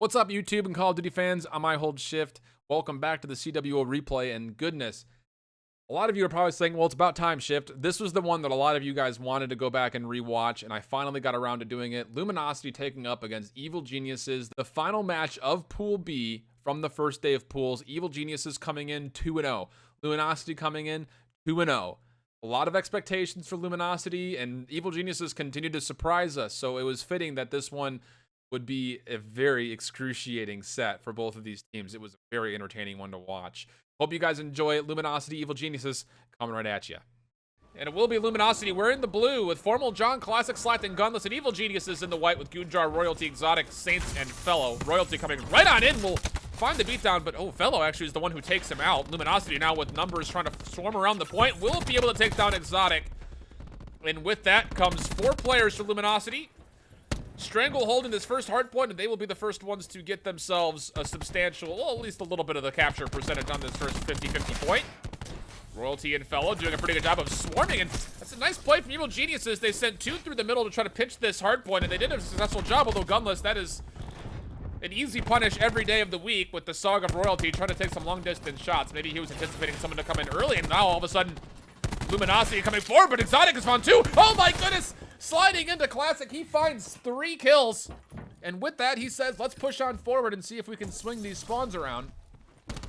What's up, YouTube and Call of Duty fans? I'm IHOLDSHIFT. Welcome back to the CWL replay, and goodness, a lot of you are probably saying, well, it's about time, Shift. This was the one that a lot of you guys wanted to go back and rewatch, and I finally got around to doing it. Luminosity taking up against Evil Geniuses, the final match of Pool B from the first day of pools. Evil Geniuses coming in 2-0. Luminosity coming in 2-0. A lot of expectations for Luminosity, and Evil Geniuses continued to surprise us, so it was fitting that this one would be a very excruciating set for both of these teams. It was a very entertaining one to watch. Hope you guys enjoy it. Luminosity, Evil Geniuses, coming right at you. And it will be Luminosity wearing the blue with Formal, John, Classic, Slacked, and Gunless, and Evil Geniuses in the white with Gunjar, Royalty, Exotic, Saints, and Fellow. Royalty coming right on in. Will find the beatdown, but Fellow actually is the one who takes him out. Luminosity now with numbers trying to swarm around the point. Will be able to take down Exotic. And with that comes 4 players for Luminosity. Strangle holding this first hard point, and they will be the first ones to get themselves a substantial, well, at least a little bit of the capture percentage on this first 50-50 point. Royalty and Fellow doing a pretty good job of swarming, and that's a nice play from Evil Geniuses. They sent 2 through the middle to try to pinch this hard point, and they did a successful job, although Gunless, that is an easy punish every day of the week with the Sog of Royalty trying to take some long-distance shots. Maybe he was anticipating someone to come in early, and now all of a sudden, Luminosity coming forward, but Exotic has found 2. Oh my goodness! Sliding into Classic, he finds 3 kills. And with that, he says, let's push on forward and see if we can swing these spawns around.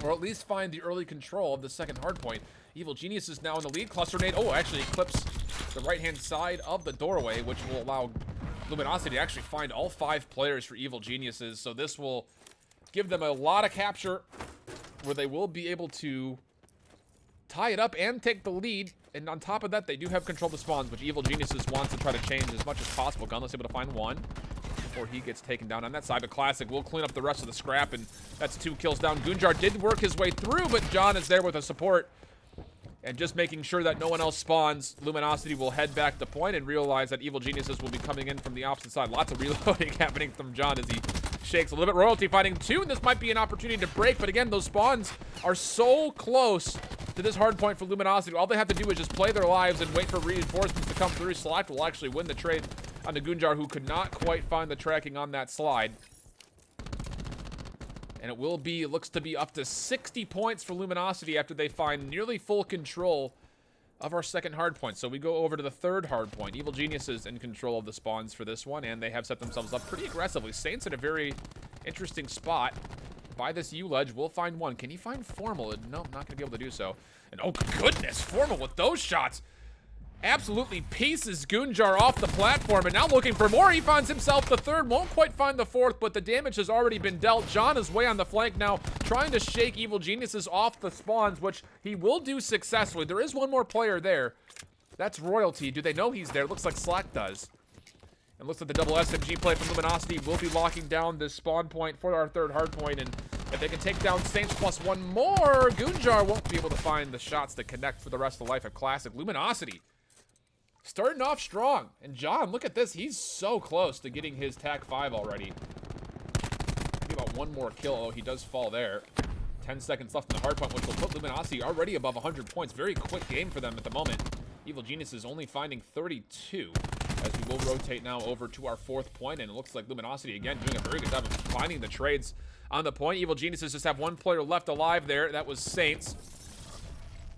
Or at least find the early control of the second hardpoint. Evil Genius is now in the lead. Cluster nade, actually clips the right-hand side of the doorway, which will allow Luminosity to actually find all 5 players for Evil Geniuses. So this will give them a lot of capture, where they will be able to tie it up and take the lead. And on top of that, they do have control of the spawns, which Evil Geniuses wants to try to change as much as possible. Gunless able to find 1 before he gets taken down on that side. But Classic will clean up the rest of the scrap, and that's 2 kills down. Gunjar did work his way through, but John is there with a support. And just making sure that no one else spawns, Luminosity will head back to point and realize that Evil Geniuses will be coming in from the opposite side. Lots of reloading happening from John as he shakes a little bit. Royalty fighting 2, and this might be an opportunity to break, but again, those spawns are so close to this hard point for Luminosity. All they have to do is just play their lives and wait for reinforcements to come through. Slack will actually win the trade on the Gunjar, who could not quite find the tracking on that slide. And it looks to be up to 60 points for Luminosity after they find nearly full control of our second hard point. So we go over to the third hard point. Evil Geniuses in control of the spawns for this one, and they have set themselves up pretty aggressively. Saints in a very interesting spot by this U-ledge. Will find 1. Can he find Formal? No, not going to be able to do so. And oh goodness, Formal with those shots absolutely pieces Gunjar off the platform, and now looking for more. He finds himself the 3rd, won't quite find the 4th, but the damage has already been dealt. John is way on the flank now, trying to shake Evil Geniuses off the spawns, which he will do successfully. There is one more player there. That's Royalty. Do they know he's there? Looks like Slack does. And looks like the double SMG play from Luminosity will be locking down this spawn point for our third hard point, and if they can take down Saints plus 1 more, Gunjar won't be able to find the shots that connect for the rest of the life of Classic. Luminosity starting off strong. And John, look at this. He's so close to getting his TAC 5 already. Maybe about 1 more kill. Oh, he does fall there. 10 seconds left in the hardpoint, which will put Luminosity already above 100 points. Very quick game for them at the moment. Evil Genius is only finding 32 as we will rotate now over to our 4th point. And it looks like Luminosity, again, doing a very good job of finding the trades on the point. Evil Geniuses just have 1 player left alive there. That was Saints.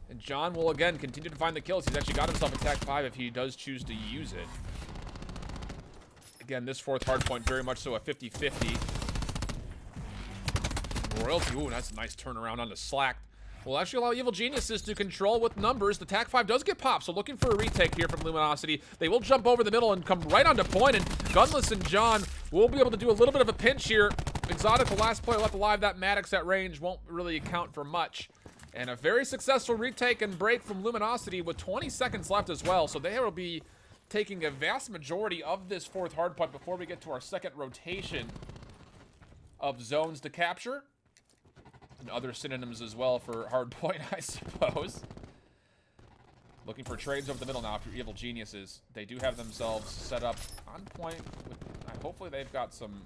And John will, again, continue to find the kills. He's actually got himself a TAC 5 if he does choose to use it. Again, this 4th hardpoint, very much so a 50-50. Royalty, that's a nice turnaround on the Slack. Will actually allow Evil Geniuses to control with numbers. The TAC 5 does get popped, so looking for a retake here from Luminosity. They will jump over the middle and come right onto point, and Gunless and John will be able to do a little bit of a pinch here. Exotic, the last player left alive. That Maddox at range won't really account for much. And a very successful retake and break from Luminosity with 20 seconds left as well. So they will be taking a vast majority of this 4th hardpoint before we get to our second rotation of zones to capture. And other synonyms as well for hardpoint, I suppose. Looking for trades over the middle now for Evil Geniuses. They do have themselves set up on point. Hopefully they've got some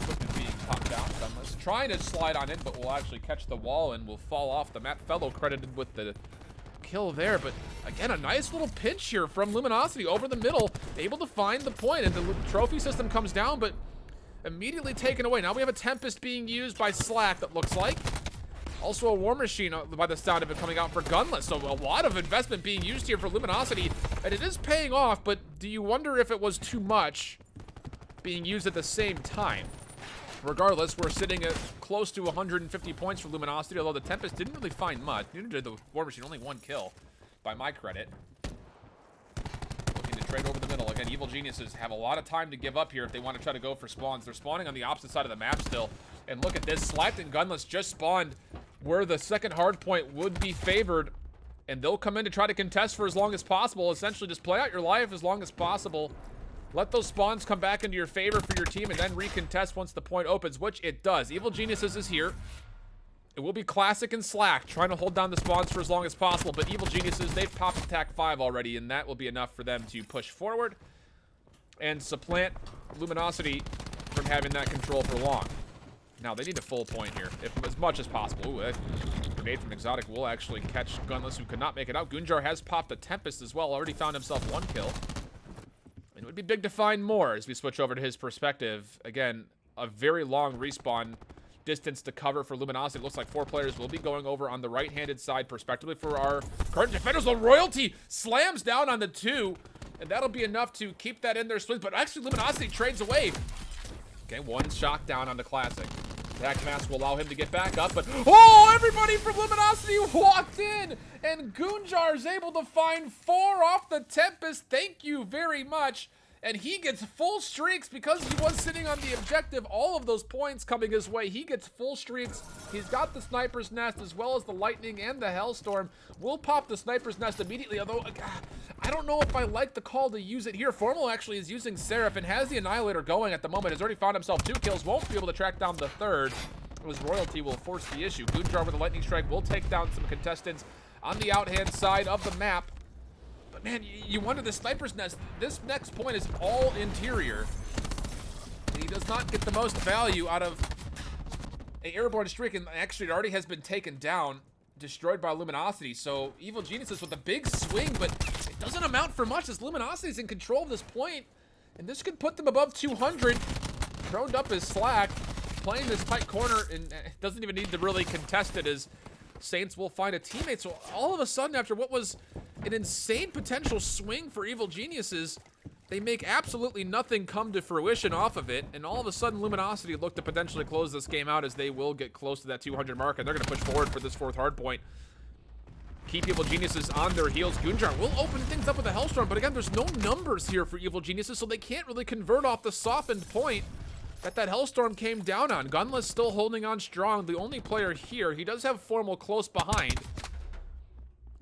equipment being popped down. Gunless trying to slide on in, but will actually catch the wall and will fall off. The Matt Fellow credited with the kill there, but again, a nice little pinch here from Luminosity over the middle, able to find the point, and the trophy system comes down, but immediately taken away. Now we have a Tempest being used by Slack, that looks like. Also a War Machine by the sound of it coming out for Gunless. So a lot of investment being used here for Luminosity, and it is paying off, but do you wonder if it was too much being used at the same time? Regardless, we're sitting at close to 150 points for Luminosity, although the Tempest didn't really find much. Neither did the War Machine, only 1 kill, by my credit. Looking to trade over the middle. Again, Evil Geniuses have a lot of time to give up here if they want to try to go for spawns. They're spawning on the opposite side of the map still. And look at this, Slacked and Gunless just spawned where the second hardpoint would be favored. And they'll come in to try to contest for as long as possible. Essentially, just play out your life as long as possible. Let those spawns come back into your favor for your team and then recontest once the point opens, which it does. Evil Geniuses is here. It will be Classic and Slack trying to hold down the spawns for as long as possible, but Evil Geniuses, they've popped attack 5 already, and that will be enough for them to push forward and supplant Luminosity from having that control for long. Now, they need a full point here, as much as possible. Ooh, a grenade from Exotic will actually catch Gunless, who could not make it out. Gunjar has popped a Tempest as well, already found himself 1 kill. It would be big to find more as we switch over to his perspective. Again, a very long respawn distance to cover for Luminosity. It looks like 4 players will be going over on the right-handed side perspectively for our current defenders. The Royalty slams down on the 2, and that'll be enough to keep that in their swings. But actually, Luminosity trades away. Okay, 1 shock down on the Classic. Attack Mask will allow him to get back up, but oh, everybody from Luminosity walked in, and Gunjar is able to find 4 off the Tempest. Thank you very much. And he gets full streaks because he was sitting on the objective. All of those points coming his way. He gets full streaks. He's got the Sniper's Nest as well as the Lightning and the Hellstorm. We'll pop the Sniper's Nest immediately, although I don't know if I like the call to use it here. Formal actually is using Seraph and has the Annihilator going at the moment. Has already found himself 2 kills. Won't be able to track down the 3rd. His Royalty will force the issue. Gunjar with a Lightning Strike will take down some contestants on the outhand side of the map. But man, you wonder the Sniper's Nest. This next point is all interior. He does not get the most value out of an airborne streak, and actually it already has been taken down, destroyed by Luminosity. So Evil Geniuses with a big swing, but it doesn't amount for much as Luminosity's in control of this point, and this could put them above 200. Droned up as Slack, playing this tight corner, and it doesn't even need to really contest it as Saints will find a teammate. So all of a sudden, after what was an insane potential swing for Evil Geniuses, they make absolutely nothing come to fruition off of it, and all of a sudden Luminosity look to potentially close this game out as they will get close to that 200 mark, and they're going to push forward for this 4th hardpoint. Keep Evil Geniuses on their heels. Gunjar will open things up with a Hellstorm, but again, there's no numbers here for Evil Geniuses, so they can't really convert off the softened point that Hellstorm came down on. Gunless still holding on strong, the only player here. He does have Formal close behind.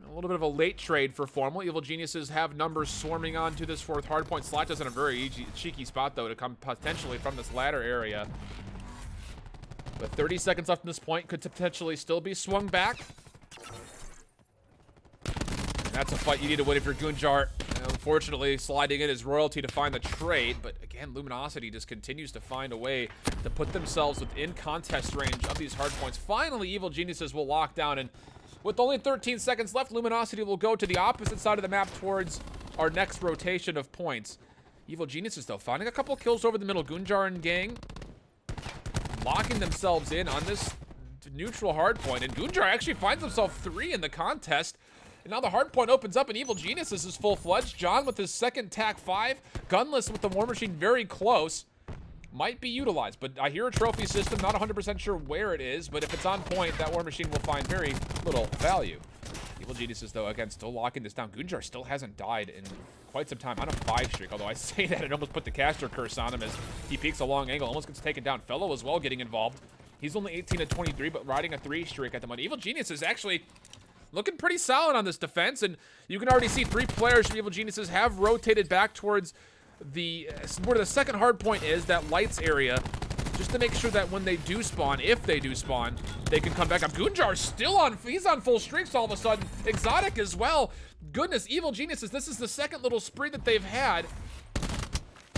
A little bit of a late trade for Formal. Evil Geniuses have numbers swarming onto this 4th hardpoint. Slack is in a very cheeky spot, though, to come potentially from this ladder area. With 30 seconds left in this point, could potentially still be swung back. And that's a fight you need to win if you're Gunjar. Unfortunately, sliding in is Royalty to find the trade, but again, Luminosity just continues to find a way to put themselves within contest range of these hardpoints. Finally, Evil Geniuses will lock down, and with only 13 seconds left, Luminosity will go to the opposite side of the map towards our next rotation of points. Evil Geniuses, though, finding a couple kills over the middle. Gunjar and gang locking themselves in on this neutral hardpoint, and Gunjar actually finds himself 3 in the contest. And now the hardpoint opens up, and Evil Geniuses is full-fledged. John with his 2nd TAC 5. Gunless with the War Machine very close. Might be utilized, but I hear a trophy system. Not 100% sure where it is, but if it's on point, that War Machine will find very little value. Evil Geniuses, though, again, still locking this down. Gunjar still hasn't died in quite some time on a 5 streak, although I say that and almost put the caster curse on him as he peeks a long angle, almost gets taken down. Fellow as well getting involved. He's only 18 to 23, but riding a 3 streak at the moment. Evil Geniuses actually looking pretty solid on this defense, and you can already see 3 players from Evil Geniuses have rotated back towards where the second hard point is, that lights area, just to make sure that when they do spawn, if they do spawn, they can come back up. Gunjar's still he's on full streaks all of a sudden. Exotic as well. Goodness, Evil Geniuses, this is the 2nd little spree that they've had.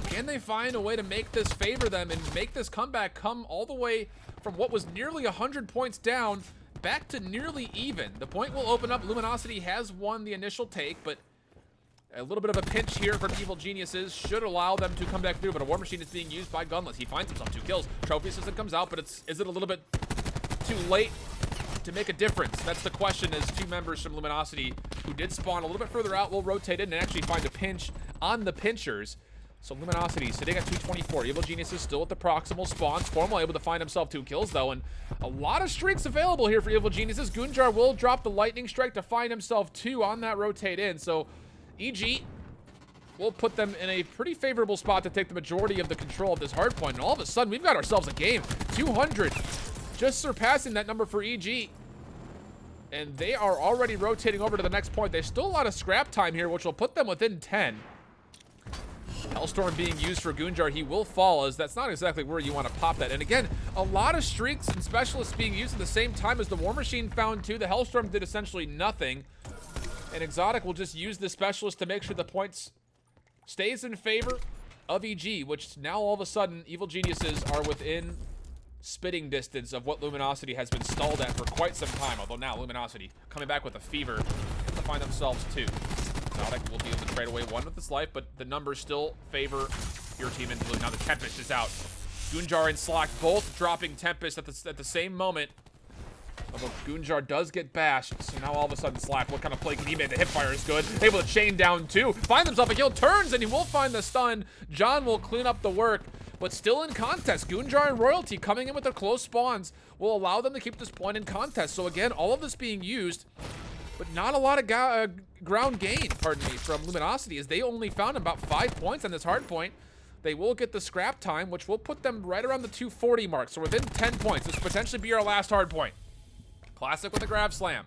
Can they find a way to make this favor them and make this comeback come all the way from what was nearly 100 points down back to nearly even? The point will open up. Luminosity has won the initial take, but A little bit of a pinch here from Evil Geniuses should allow them to come back through, but a War Machine is being used by Gunless. He finds himself 2 kills. Trophy System comes out, but is it a little bit too late to make a difference? That's the question, as 2 members from Luminosity who did spawn a little bit further out will rotate in and actually find a pinch on the pinchers. So Luminosity sitting at 224. Evil Geniuses still at the proximal spawns. Formal able to find himself 2 kills, though, and a lot of streaks available here for Evil Geniuses. Gunjar will drop the Lightning Strike to find himself 2 on that rotate in. So EG will put them in a pretty favorable spot to take the majority of the control of this hardpoint. And all of a sudden, we've got ourselves a game. 200, just surpassing that number for EG. And they are already rotating over to the next point. There's still a lot of scrap time here, which will put them within 10. Hellstorm being used for Gunjar. He will fall, as that's not exactly where you want to pop that. And again, a lot of streaks and specialists being used at the same time as the War Machine found 2. The Hellstorm did essentially nothing. And Exotic will just use the specialist to make sure the points stays in favor of EG, which now all of a sudden Evil Geniuses are within spitting distance of what Luminosity has been stalled at for quite some time. Although now Luminosity coming back with a fever to find themselves 2. Exotic will be able to trade away 1 with his life, but the numbers still favor your team in blue. Now the Tempest is out. Gunjar and Slock both dropping Tempest at the same moment. Although Gunjar does get bashed, so now all of a sudden Slack, what kind of play can he make? The hipfire is good. Able to chain down 2. Find himself a kill, turns, and he will find the stun. John will clean up the work, but still in contest. Gunjar and Royalty coming in with their close spawns will allow them to keep this point in contest. So again, all of this being used, but not a lot of ground gain, pardon me, from Luminosity, as they only found about 5 points on this hard point. They will get the scrap time, which will put them right around the 240 mark. So within 10 points, this will potentially be our last hard point. Classic with a grab slam.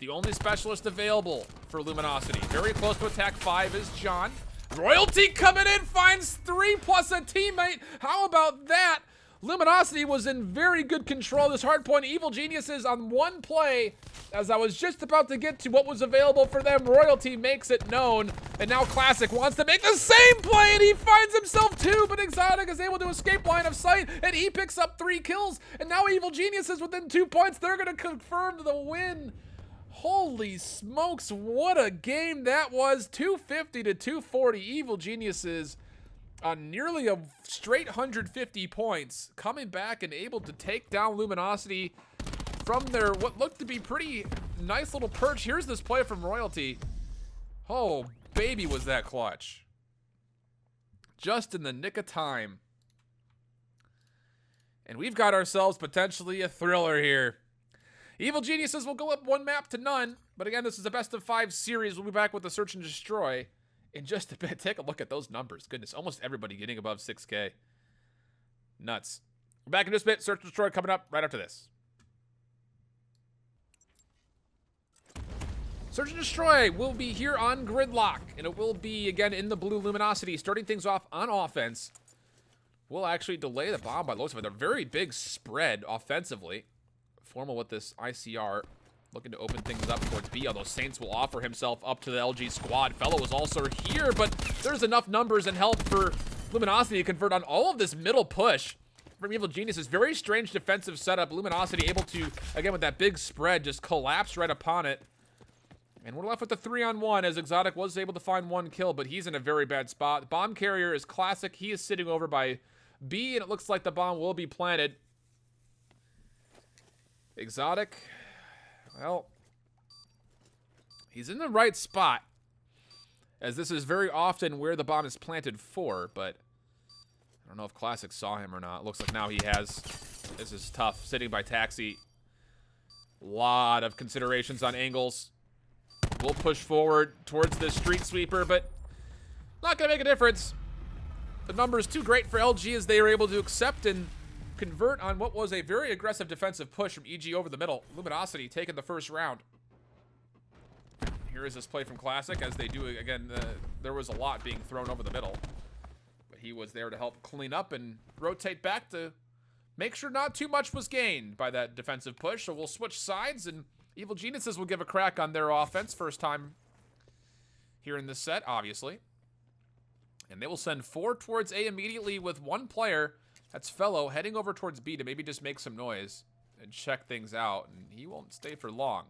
The only specialist available for Luminosity. Very close to attack 5 is John. Royalty coming in, finds 3 plus a teammate. How about that? Luminosity was in very good control of this hardpoint. Evil Geniuses on 1 play. As I was just about to get to what was available for them, Royalty makes it known. And now Classic wants to make the same play, and he finds himself 2, but Exotic is able to escape line of sight, and he picks up 3 kills. And now Evil Geniuses within 2 points. They're going to confirm the win. Holy smokes, what a game that was. 250 to 240. Evil Geniuses on nearly a straight 150 points, coming back and able to take down Luminosity from their what looked to be pretty nice little perch. Here's this play from Royalty. Oh, baby, was that clutch. Just in the nick of time. And we've got ourselves potentially a thriller here. Evil Geniuses will go up 1 map to none. But again, this is a best of 5 series. We'll be back with the Search and Destroy in just a bit. Take a look at those numbers. Goodness, almost everybody getting above 6K. Nuts. We're back in just a bit. Search and Destroy coming up right after this. Search and Destroy will be here on Gridlock, and it will be, again, in the blue Luminosity, starting things off on offense. We'll actually delay the bomb by looks of it. A very big spread offensively. Formal with this ICR, looking to open things up towards B, although Saints will offer himself up to the LG squad. Fellow is also here, but there's enough numbers and help for Luminosity to convert on all of this middle push from Evil Geniuses. Very strange defensive setup. Luminosity able to, again, with that big spread, just collapse right upon it. And we're left with the 3-on-1, as Exotic was able to find 1 kill, but he's in a very bad spot. Bomb carrier is Classic. He is sitting over by B, and it looks like the bomb will be planted. Exotic, well, he's in the right spot, as this is very often where the bomb is planted for, but I don't know if Classic saw him or not. Looks like now he has. This is tough. Sitting by Taxi. A lot of considerations on angles. We'll push forward towards the street sweeper, but not going to make a difference. The number is too great for LG, as they are able to accept and convert on what was a very aggressive defensive push from EG over the middle. Luminosity taking the first round. Here is this play from Classic, as they do, again, there was a lot being thrown over the middle. But he was there to help clean up and rotate back to make sure not too much was gained by that defensive push. So we'll switch sides, and Evil Geniuses will give a crack on their offense. First time here in this set, obviously. And they will send 4 towards A immediately with 1 player. That's Fellow heading over towards B to maybe just make some noise and check things out. And he won't stay for long,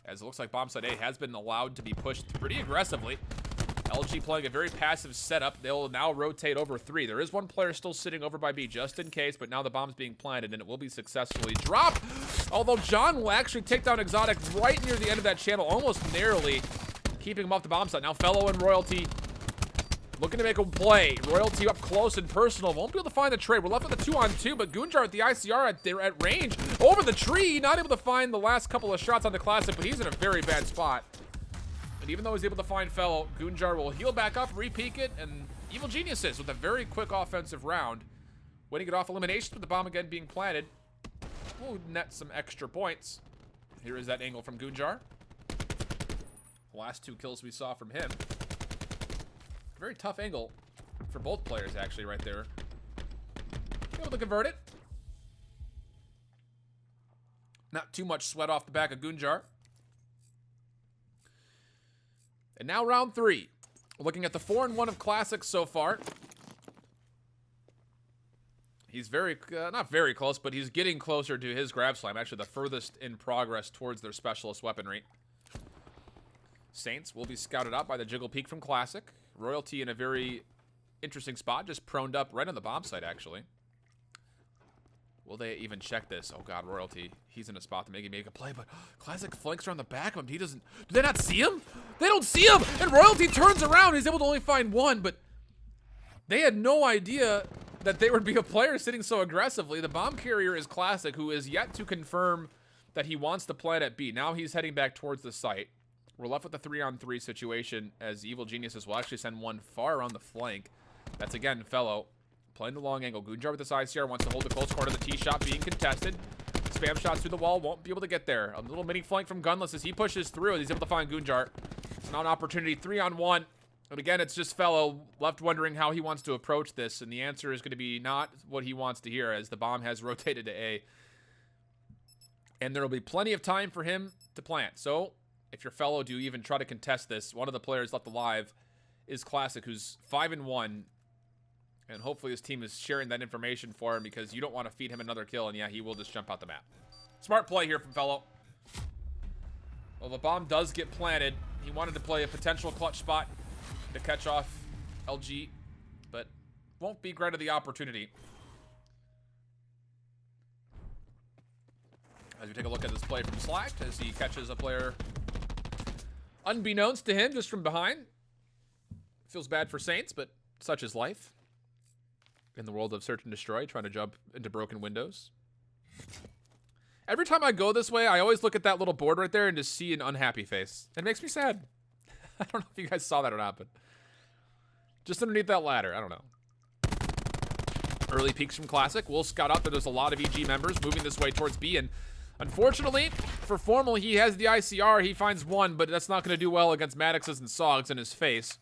as it looks like bomb site A has been allowed to be pushed pretty aggressively. LG playing a very passive setup. They'll now rotate over 3. There is one player still sitting over by B just in case, but now the bomb's being planted and it will be successfully dropped. Although John will actually take down Exotic right near the end of that channel, almost narrowly, keeping him off the bomb site. Now Fellow and Royalty looking to make a play. Royalty up close and personal. Won't be able to find the trade. We're left with a 2-on-2, but Goonjar at the ICR at range. Over the tree, not able to find the last couple of shots on the Classic, but he's in a very bad spot. And even though he's able to find Fellow, Goonjar will heal back up, re-peek it, and Evil Geniuses with a very quick offensive round. Winning it off elimination with the bomb again being planted. We'll net some extra points. Here is that angle from Goonjar. The last 2 kills we saw from him. Very tough angle for both players, actually, right there. Able to convert it. Not too much sweat off the back of Goonjar. And now round 3. We're looking at the 4-1 of Classics so far. He's not very close, but he's getting closer to his grab slam. Actually, the furthest in progress towards their specialist weaponry. Saints will be scouted out by the Jiggle Peek from Classic. Royalty in a very interesting spot, just proned up right on the bomb site, actually. Will they even check this? Oh god, Royalty. He's in a spot to make a play, but Classic flanks around the back of him. He doesn't. Do they not see him? They don't see him! And Royalty turns around. He's able to only find 1, but they had no idea that there would be a player sitting so aggressively. The bomb carrier is Classic, who is yet to confirm that he wants to plant at B. Now he's heading back towards the site. We're left with a 3-on-3 situation as Evil Geniuses will actually send one far around the flank. That's again Fellow playing the long angle. Goonjar with this ICR wants to hold the close corner. The tee shot being contested. Spam shots through the wall, won't be able to get there. A little mini flank from Gunless as he pushes through and he's able to find Goonjar. It's now an opportunity, 3-on-1. And again, it's just Fellow left wondering how he wants to approach this, and the answer is going to be not what he wants to hear as the bomb has rotated to A. And there will be plenty of time for him to plant. So if you're Fellow, do you even try to contest this? One of the players left alive is Classic, who's 5-1. And hopefully his team is sharing that information for him because you don't want to feed him another kill. And yeah, he will just jump out the map. Smart play here from Fellow. Well, the bomb does get planted. He wanted to play a potential clutch spot to catch off LG, but won't be granted the opportunity. As we take a look at this play from Slack, as he catches a player unbeknownst to him just from behind. Feels bad for Saints, but such is life. In the world of search and destroy, trying to jump into broken windows. Every time I go this way, I always look at that little board right there and just see an unhappy face. It makes me sad. I don't know if you guys saw that or not, but just underneath that ladder, I don't know. Early peaks from Classic. We'll scout out that there's a lot of EG members moving this way towards B, and unfortunately, for Formal, he has the ICR. He finds 1, but that's not going to do well against Maddox's and Sogs in his face.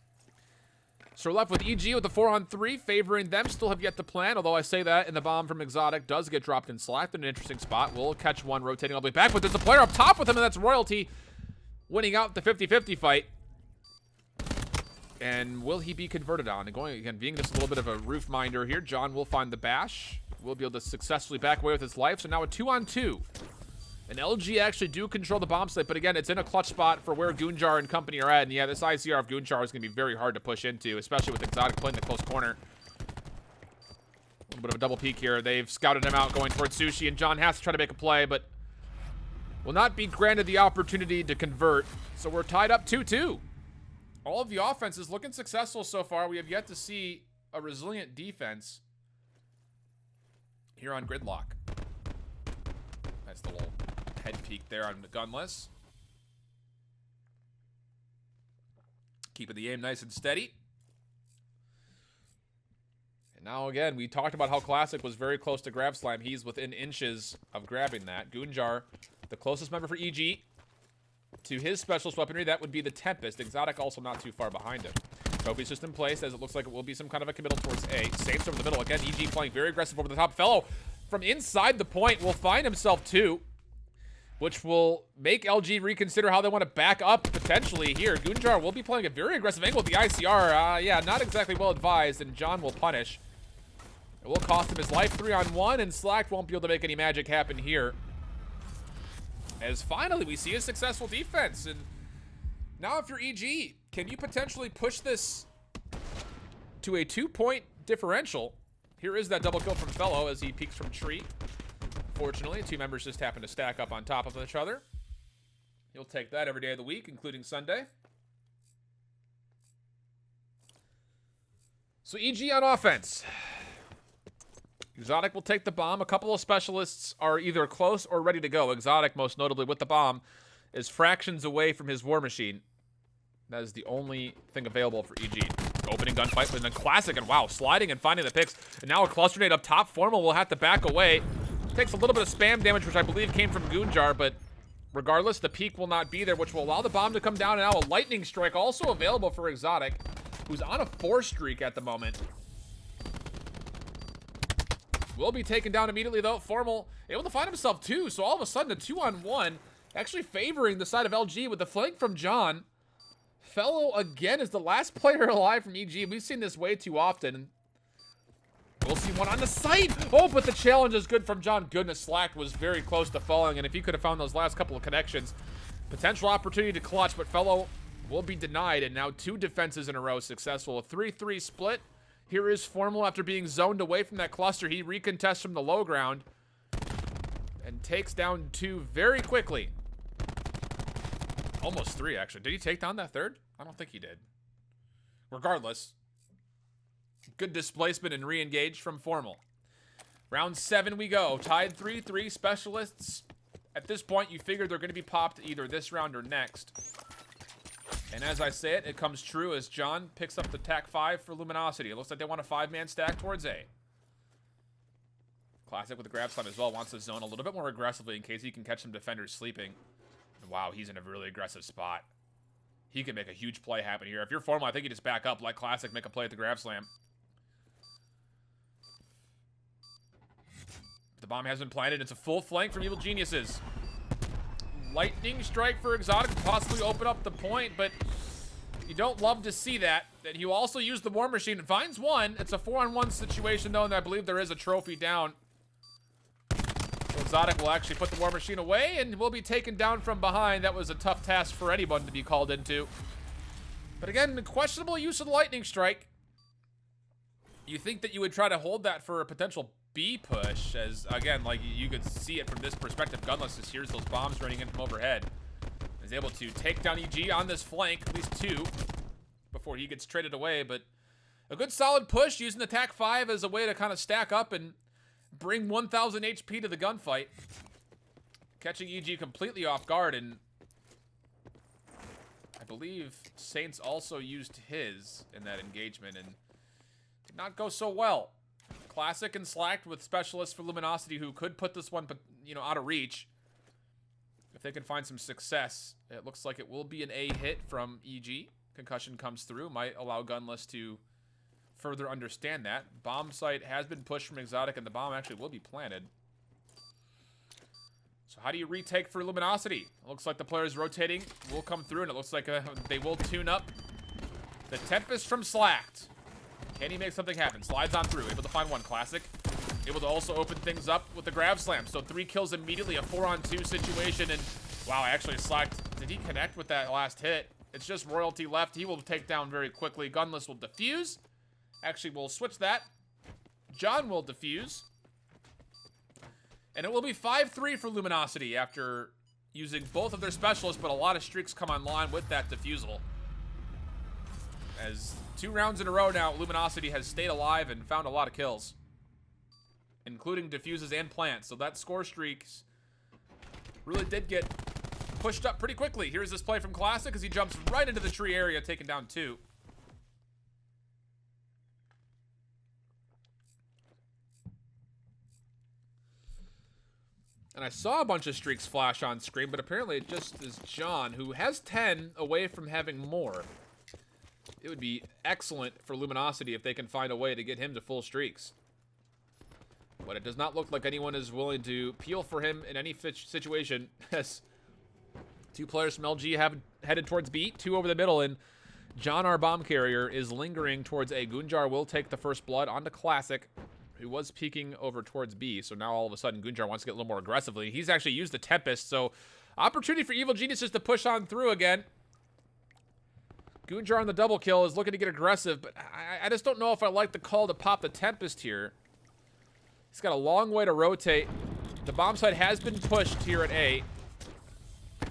So we're left with EG with the 4-on-3, favoring them. Still have yet to plan, although I say that, and the bomb from Exotic does get dropped in Slack in an interesting spot. We'll catch 1 rotating all the way back, but there's a player up top with him, and that's Royalty winning out the 50-50 fight. And will he be converted on? And going again, being just a little bit of a roof minder here, John will find the bash. Will be able to successfully back away with his life. So now a 2-on-2. And LG actually do control the bomb site, but again, it's in a clutch spot for where Goonjar and company are at. And yeah, this ICR of Goonjar is going to be very hard to push into, especially with Exotic playing the close corner. A little bit of a double peek here. They've scouted him out going towards Sushi, and John has to try to make a play, but will not be granted the opportunity to convert. So we're tied up 2-2. All of the offense is looking successful so far. We have yet to see a resilient defense here on Gridlock. That's the little head peek there on the Gunless. Keeping the aim nice and steady. And now again, we talked about how Classic was very close to grab slam. He's within inches of grabbing that. Goonjar, the closest member for EG. To his specialist weaponry, that would be the Tempest. Exotic also not too far behind him. Trophy's just in place, as it looks like it will be some kind of a committal towards A. Saints over the middle. Again, EG playing very aggressive over the top. Fellow from inside the point will find himself 2, which will make LG reconsider how they want to back up potentially here. Goonjar will be playing a very aggressive angle with the ICR. Yeah, not exactly well advised, and John will punish. It will cost him his life. 3-on-1, and Slack won't be able to make any magic happen here. As finally we see a successful defense. And now if you're EG, Can you potentially push this to a 2-point differential? Here is that double kill from Fellow as he peeks from tree. Fortunately, two members just happen to stack up on top of each other. You'll take that every day of the week, including Sunday. So EG on offense. Exotic will take the bomb. A couple of specialists are either close or ready to go. Exotic, most notably with the bomb, is fractions away from his war machine. That is the only thing available for EG. Opening gunfight with a classic, and wow, sliding and finding the picks. And now a cluster nade up top. Formal will have to back away. Takes a little bit of spam damage, which I believe came from Goonjar, but regardless, the peak will not be there, which will allow the bomb to come down. And now a lightning strike also available for Exotic, who's on a 4 streak at the moment. Will be taken down immediately, though. Formal able to find himself 2, so all of a sudden a 2-on-1, actually favoring the side of LG with the flank from John. Fellow, again, is the last player alive from EG. We've seen this way too often. We'll see one on the site. Oh, but the challenge is good from John. Goodness, Slack was very close to falling, and if he could have found those last couple of connections, potential opportunity to clutch, but Fellow will be denied, and now 2 defenses in a row successful. A 3-3 split. Here is Formal after being zoned away from that cluster. He recontests from the low ground and takes down 2 very quickly. Almost 3, actually. Did he take down that 3rd? I don't think he did. Regardless, good displacement and re-engage from Formal. Round 7 we go. Tied 3-3. Specialists. At this point, you figure they're going to be popped either this round or next. And as I say it, it comes true as John picks up the TAC 5 for Luminosity. It looks like they want a 5-man stack towards A. Classic with the grab slam as well. Wants to zone a little bit more aggressively in case he can catch some defenders sleeping. And wow, he's in a really aggressive spot. He can make a huge play happen here. If you're Formal, I think you just back up, like Classic, make a play at the grab slam. The bomb has been planted. It's a full flank from Evil Geniuses. Lightning strike for Exotic to possibly open up the point, but you don't love to see that. And you also use the war machine and finds one. It's a 4-on-1 situation, though, and I believe there is a trophy down. So Exotic will actually put the war machine away and will be taken down from behind. That was a tough task for anyone to be called into. But again, questionable use of the lightning strike. You think that you would try to hold that for a potential B push, as again, like you could see it from this perspective. Gunless just hears those bombs running in from overhead. Is able to take down EG on this flank, at least 2, before he gets traded away. But a good solid push using the TAC 5 as a way to kind of stack up and bring 1,000 HP to the gunfight. Catching EG completely off guard, and I believe Saints also used his in that engagement and did not go so well. Classic and Slacked with specialists for Luminosity who could put this one, out of reach. If they can find some success, it looks like it will be an A hit from EG. Concussion comes through, might allow Gunless to further understand that. Bomb site has been pushed from Exotic, and the bomb actually will be planted. So how do you retake for Luminosity? It looks like the players rotating will come through, and it looks like they will tune up the Tempest from Slacked. Can he make something happen? Slides on through, able to find one. Classic. Able to also open things up with the grab slam. So 3 kills immediately, a 4-on-2 situation. And wow, actually Slacked, did he connect with that last hit? It's just Royalty left. He will take down very quickly. Gunless will defuse. Actually, we'll switch that. John will defuse. And it will be 5-3 for Luminosity after using both of their specialists, but a lot of streaks come online with that defusal. As 2 rounds in a row now, Luminosity has stayed alive and found a lot of kills, including defuses and plants. So that score streaks really did get pushed up pretty quickly. Here's this play from Classic as he jumps right into the tree area, taking down 2. And I saw a bunch of streaks flash on screen, but apparently it just is John, who has 10 away from having more. It would be excellent for Luminosity if they can find a way to get him to full streaks. But it does not look like anyone is willing to peel for him in any situation, as 2 players from LG have headed towards B, 2 over the middle, and John, our bomb carrier, is lingering towards A. Goonjar will take the first blood onto Classic, who was peeking over towards B. So now all of a sudden Goonjar wants to get a little more aggressively. He's actually used the Tempest, so opportunity for Evil Geniuses to push on through again. Goonjar on the double kill is looking to get aggressive, but I just don't know if I like the call to pop the Tempest here. He's got a long way to rotate. The bomb site has been pushed here at A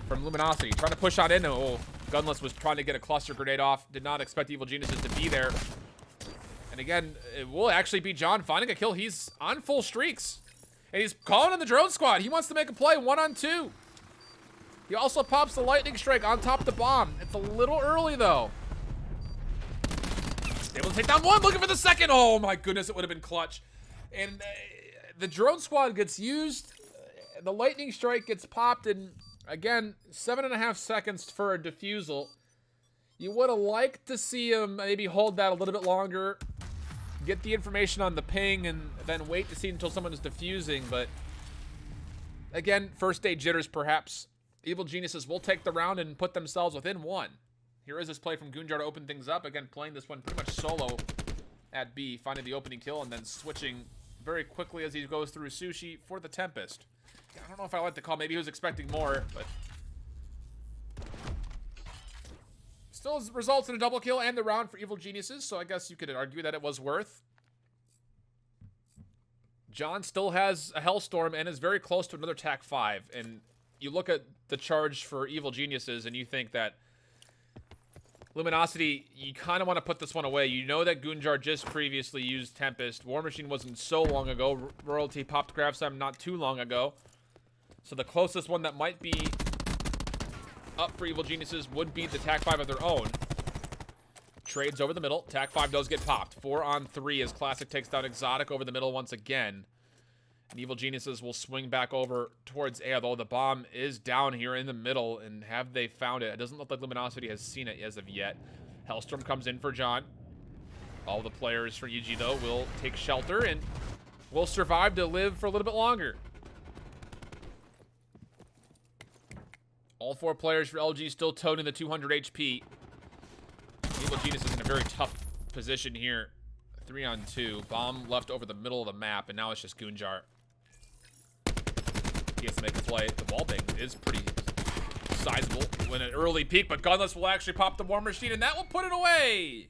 from Luminosity. Trying to push on in. Oh, Gunless was trying to get a cluster grenade off. Did not expect Evil Geniuses to be there. And again, it will actually be John finding a kill. He's on full streaks. And he's calling in the drone squad. He wants to make a play 1-on-2. He also pops the lightning strike on top of the bomb. It's a little early, though. Able to take down one, looking for the second. Oh, my goodness, it would have been clutch. And the drone squad gets used. The lightning strike gets popped in, again, 7.5 seconds for a defusal. You would have liked to see him maybe hold that a little bit longer, get the information on the ping, and then wait to see until someone is defusing. But, again, first day jitters, perhaps. Evil Geniuses will take the round and put themselves within one. Here is this play from Goonjar to open things up. Again, playing this one pretty much solo at B, finding the opening kill and then switching very quickly as he goes through Sushi for the Tempest. Yeah, I don't know if I like the call. Maybe he was expecting more, but still results in a double kill and the round for Evil Geniuses, so I guess you could argue that it was worth. John still has a Hellstorm and is very close to another TAC 5, and you look at the charge for Evil Geniuses and you think that Luminosity, you kind of want to put this one away. You know that Goonjar just previously used Tempest. War Machine wasn't so long ago. Royalty popped Gravesam not too long ago. So the closest one that might be up for Evil Geniuses would be the TAC 5 of their own. Trades over the middle. TAC 5 does get popped. 4-on-3 as Classic takes down Exotic over the middle once again. And Evil Geniuses will swing back over towards A, although the bomb is down here in the middle. And have they found it? It doesn't look like Luminosity has seen it as of yet. Hellstorm comes in for John. All the players for EG, though, will take shelter and will survive to live for a little bit longer. All 4 players for LG still toting the 200 HP. Evil Genius is in a very tough position here. 3-on-2. Bomb left over the middle of the map, and now it's just Goonjar. He has to make a play. The wall bang is pretty sizable. Win an early peak, but Gunless will actually pop the War Machine, and that will put it away.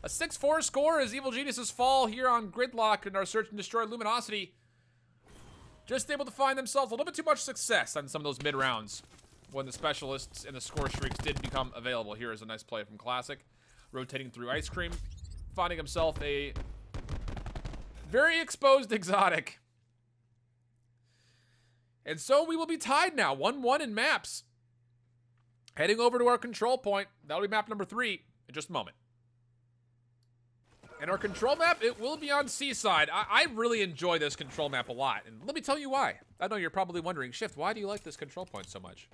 A 6-4 score as Evil Geniuses fall here on Gridlock in our search and destroy Luminosity. Just able to find themselves a little bit too much success on some of those mid-rounds when the specialists and the score streaks did become available. Here is a nice play from Classic. Rotating through Ice Cream. Finding himself a very exposed Exotic. And so we will be tied now, 1-1 in maps. Heading over to our control point. That'll be map number 3 in just a moment. And our control map, it will be on Seaside. I really enjoy this control map a lot. And let me tell you why. I know you're probably wondering, Shift, why do you like this control point so much?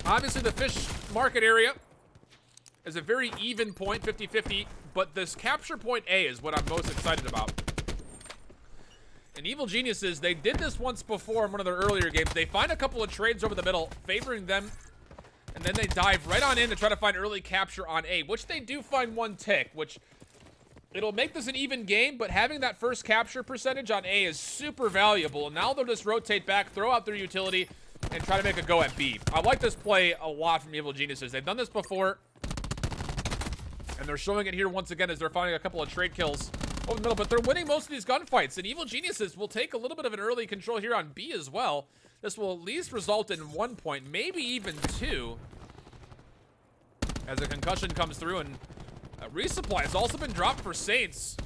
Obviously, the fish market area is a very even point, 50-50. But this capture point A is what I'm most excited about. And Evil Geniuses, they did this once before in one of their earlier games. They find a couple of trades over the middle, favoring them. And then they dive right on in to try to find early capture on A, which they do find 1 tick, which it'll make this an even game, but having that first capture percentage on A is super valuable. And now they'll just rotate back, throw out their utility, and try to make a go at B. I like this play a lot from Evil Geniuses. They've done this before, and they're showing it here once again as they're finding a couple of trade kills over the middle, but they're winning most of these gunfights, and Evil Geniuses will take a little bit of an early control here on B as well. This will at least result in 1 point, maybe even 2. As a concussion comes through, and a resupply has also been dropped for Saints.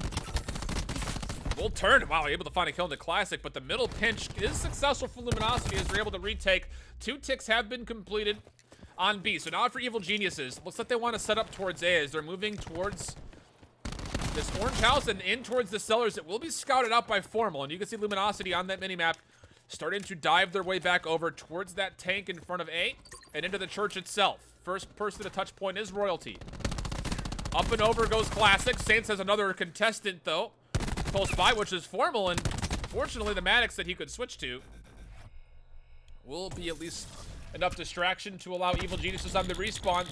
We'll turn. Wow, able to find a kill in the Classic, but the middle pinch is successful for Luminosity as they're able to retake. 2 ticks have been completed on B. So now for Evil Geniuses, looks like they want to set up towards A as they're moving towards this orange house and in towards the cellars. It will be scouted out by Formal, and you can see Luminosity on that minimap starting to dive their way back over towards that tank in front of A and into the church itself. First person to touch point is Royalty. Up and over goes Classic. Saints has another contestant, though, close by, which is Formal, and fortunately the Maddox that he could switch to will be at least enough distraction to allow Evil Geniuses on the respawn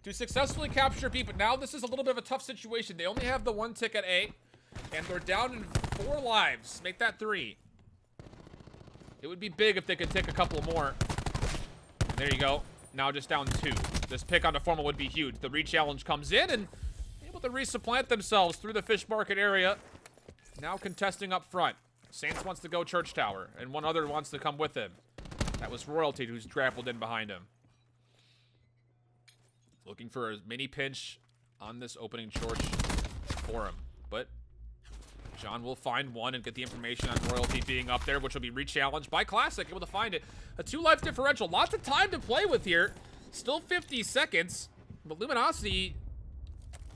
to successfully capture B. But now this is a little bit of a tough situation. They only have the 1 tick at A, and they're down in 4 lives. Make that 3. It would be big if they could take a couple more. There you go. Now just down 2. This pick onto Formal would be huge. The re-challenge comes in and able to resupplant themselves through the fish market area. Now contesting up front. Saints wants to go Church Tower, and one other wants to come with him. That was Royalty who's grappled in behind him. Looking for a mini pinch on this opening Church for him. But John will find one and get the information on Royalty being up there, which will be re-challenged by Classic, able to find it. A 2-life differential. Lots of time to play with here. Still 50 seconds, but Luminosity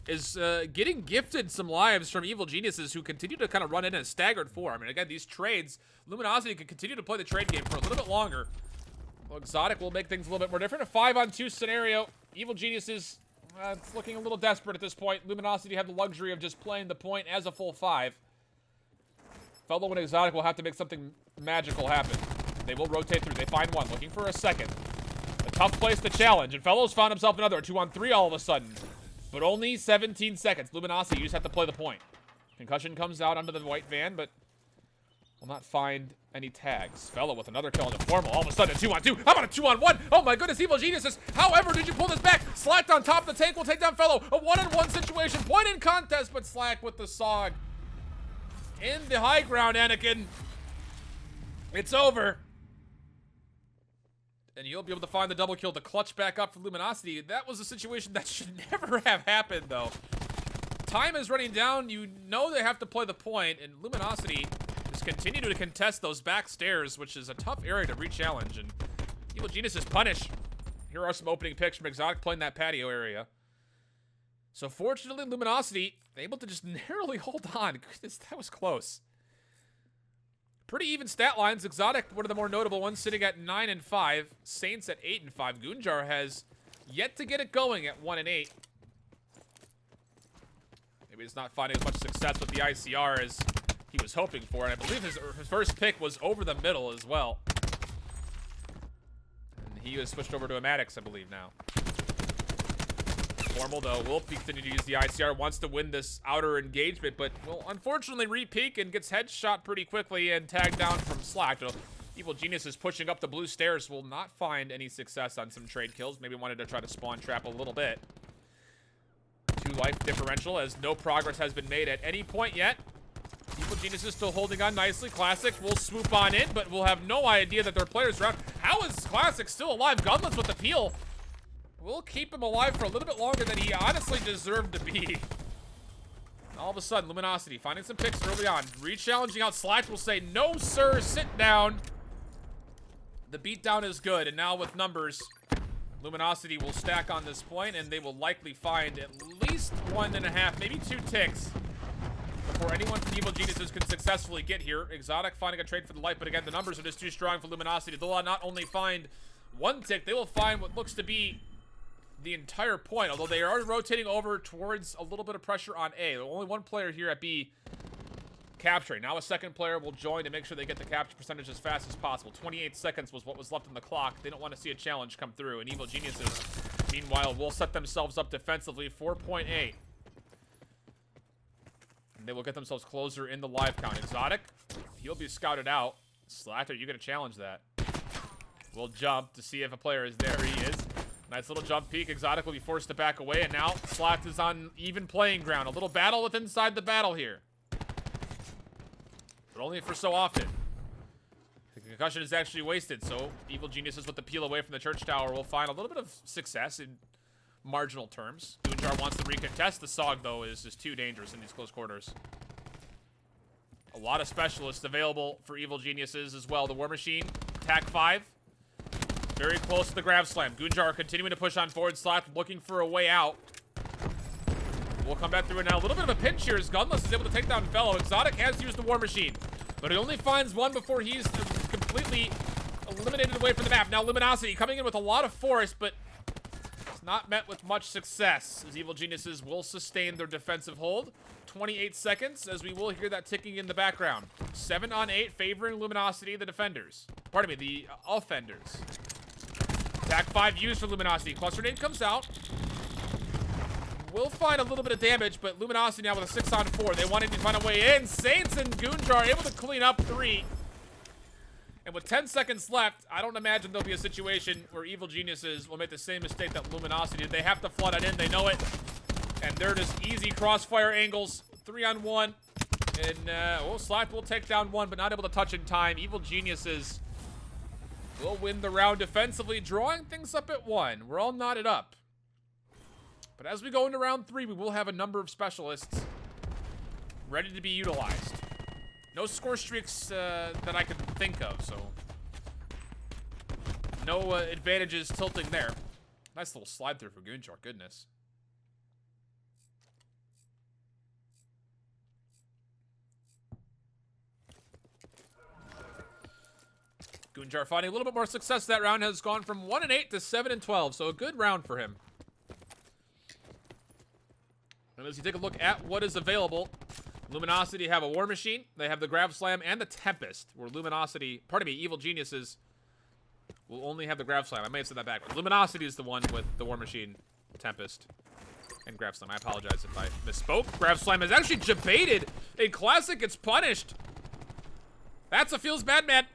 is getting gifted some lives from Evil Geniuses who continue to kind of run in a staggered form. I mean, again, these trades, Luminosity can continue to play the trade game for a little bit longer. Well, Exotic will make things a little bit more different. A 5-on-2 scenario. Evil Geniuses, it's looking a little desperate at this point. Luminosity have the luxury of just playing the point as a full 5. Fellow and Exotic will have to make something magical happen. They will rotate through. They find one, looking for a second. A tough place to challenge, and Fellow's found himself another, a 2-on-3 all of a sudden. But only 17 seconds. Luminosity, you just have to play the point. Concussion comes out onto the white van, but will not find any tags. Fellow with another kill on the Formal. All of a sudden, a 2-on-2. How about a 2-on-1? Oh my goodness, Evil Geniuses. However, did you pull this back? Slacked on top of the tank will take down Fellow. A 1-on-1 situation. Point in contest, but Slack with the SOG. In the high ground, Anakin. It's over. And you'll be able to find the double kill to clutch back up for Luminosity. That was a situation that should never have happened, though. Time is running down. You know they have to play the point, and Luminosity is continuing to contest those back stairs, which is a tough area to re-challenge. And Evil Genius is punished. Here are some opening picks from Exotic playing that patio area. So fortunately, Luminosity able to just narrowly hold on. Goodness, that was close. Pretty even stat lines. Exotic, one of the more notable ones, sitting at 9 and 5. Saints at 8 and 5. Goonjar has yet to get it going at 1 and 8. Maybe he's not finding as much success with the ICR as he was hoping for. And I believe his first pick was over the middle as well. And he has switched over to a Maddox, I believe, now. Formal, though, will continue to use the ICR, wants to win this outer engagement, but will unfortunately re-peek and gets headshot pretty quickly and tagged down from Slack. So Evil Genius is pushing up the blue stairs, will not find any success on some trade kills. Maybe wanted to try to spawn trap a little bit. 2-life differential as no progress has been made at any point yet. Evil Genius is still holding on nicely. Classic will swoop on in, but we'll have no idea that their players are out. How is Classic still alive? Gunless with the peel. We'll keep him alive for a little bit longer than he honestly deserved to be. All of a sudden, Luminosity finding some picks early on. Re-challenging out. Slash will say, no, sir, sit down. The beatdown is good, and now with numbers, Luminosity will stack on this point, and they will likely find at least 1.5, maybe 2 ticks before anyone from Evil Geniuses can successfully get here. Exotic finding a trade for the light, but again, the numbers are just too strong for Luminosity. They'll not only find 1 tick, they will find what looks to be the entire point, although they are rotating over towards a little bit of pressure on A. There's only 1 player here at B capturing. Now a second player will join to make sure they get the capture percentage as fast as possible. 28 seconds was what was left on the clock. They don't want to see a challenge come through, and Evil Geniuses, meanwhile, will set themselves up defensively for point A. And they will get themselves closer in the live count. Exotic, he'll be scouted out. Slack, are you going to challenge that? We'll jump to see if a player is there. He is. Nice little jump peek. Exotic will be forced to back away, and now Slack is on even playing ground. A little battle with inside the battle here. But only for so often. The concussion is actually wasted, so Evil Geniuses with the peel away from the church tower will find a little bit of success in marginal terms. Goonjar wants to recontest. The SOG, though, is just too dangerous in these close quarters. A lot of specialists available for Evil Geniuses as well. The War Machine, attack 5. Very close to the grab slam. Goonjar continuing to push on forward. Slack looking for a way out. We'll come back through it now. A little bit of a pinch here as Gunless is able to take down Fellow. Exotic has used the War Machine, but he only finds 1 before he's completely eliminated away from the map. Now Luminosity coming in with a lot of force, but it's not met with much success as Evil Geniuses will sustain their defensive hold. 28 seconds as we will hear that ticking in the background. 7 on 8 favoring Luminosity, the defenders. Pardon me, the offenders. Attack 5 used for Luminosity. Cluster nade comes out. We'll find a little bit of damage, but Luminosity now with a 6 on 4. They wanted to find a way in. Saints and Goonjar able to clean up 3. And with 10 seconds left, I don't imagine there'll be a situation where Evil Geniuses will make the same mistake that Luminosity did. They have to flood it in. They know it. And they're just easy crossfire angles. 3-on-1. And, Slack will take down one, but not able to touch in time. Evil Geniuses will win the round defensively, drawing things up at 1. We're all knotted up. But as we go into round 3, we will have a number of specialists ready to be utilized. No score streaks that I can think of, so no advantages tilting there. Nice little slide through for Goonjar, goodness. Goonjar finding a little bit more success that round, has gone from 1-8 to 7-12, so a good round for him. And as you take a look at what is available, Luminosity have a War Machine, they have the Grav Slam and the Tempest, where Luminosity, pardon me, Evil Geniuses will only have the Grav Slam. I may have said that backwards. Luminosity is the one with the War Machine, Tempest, and Grav Slam. I apologize if I misspoke. Grav Slam is actually debated. In Classic, it's punished. That's a feels bad, man.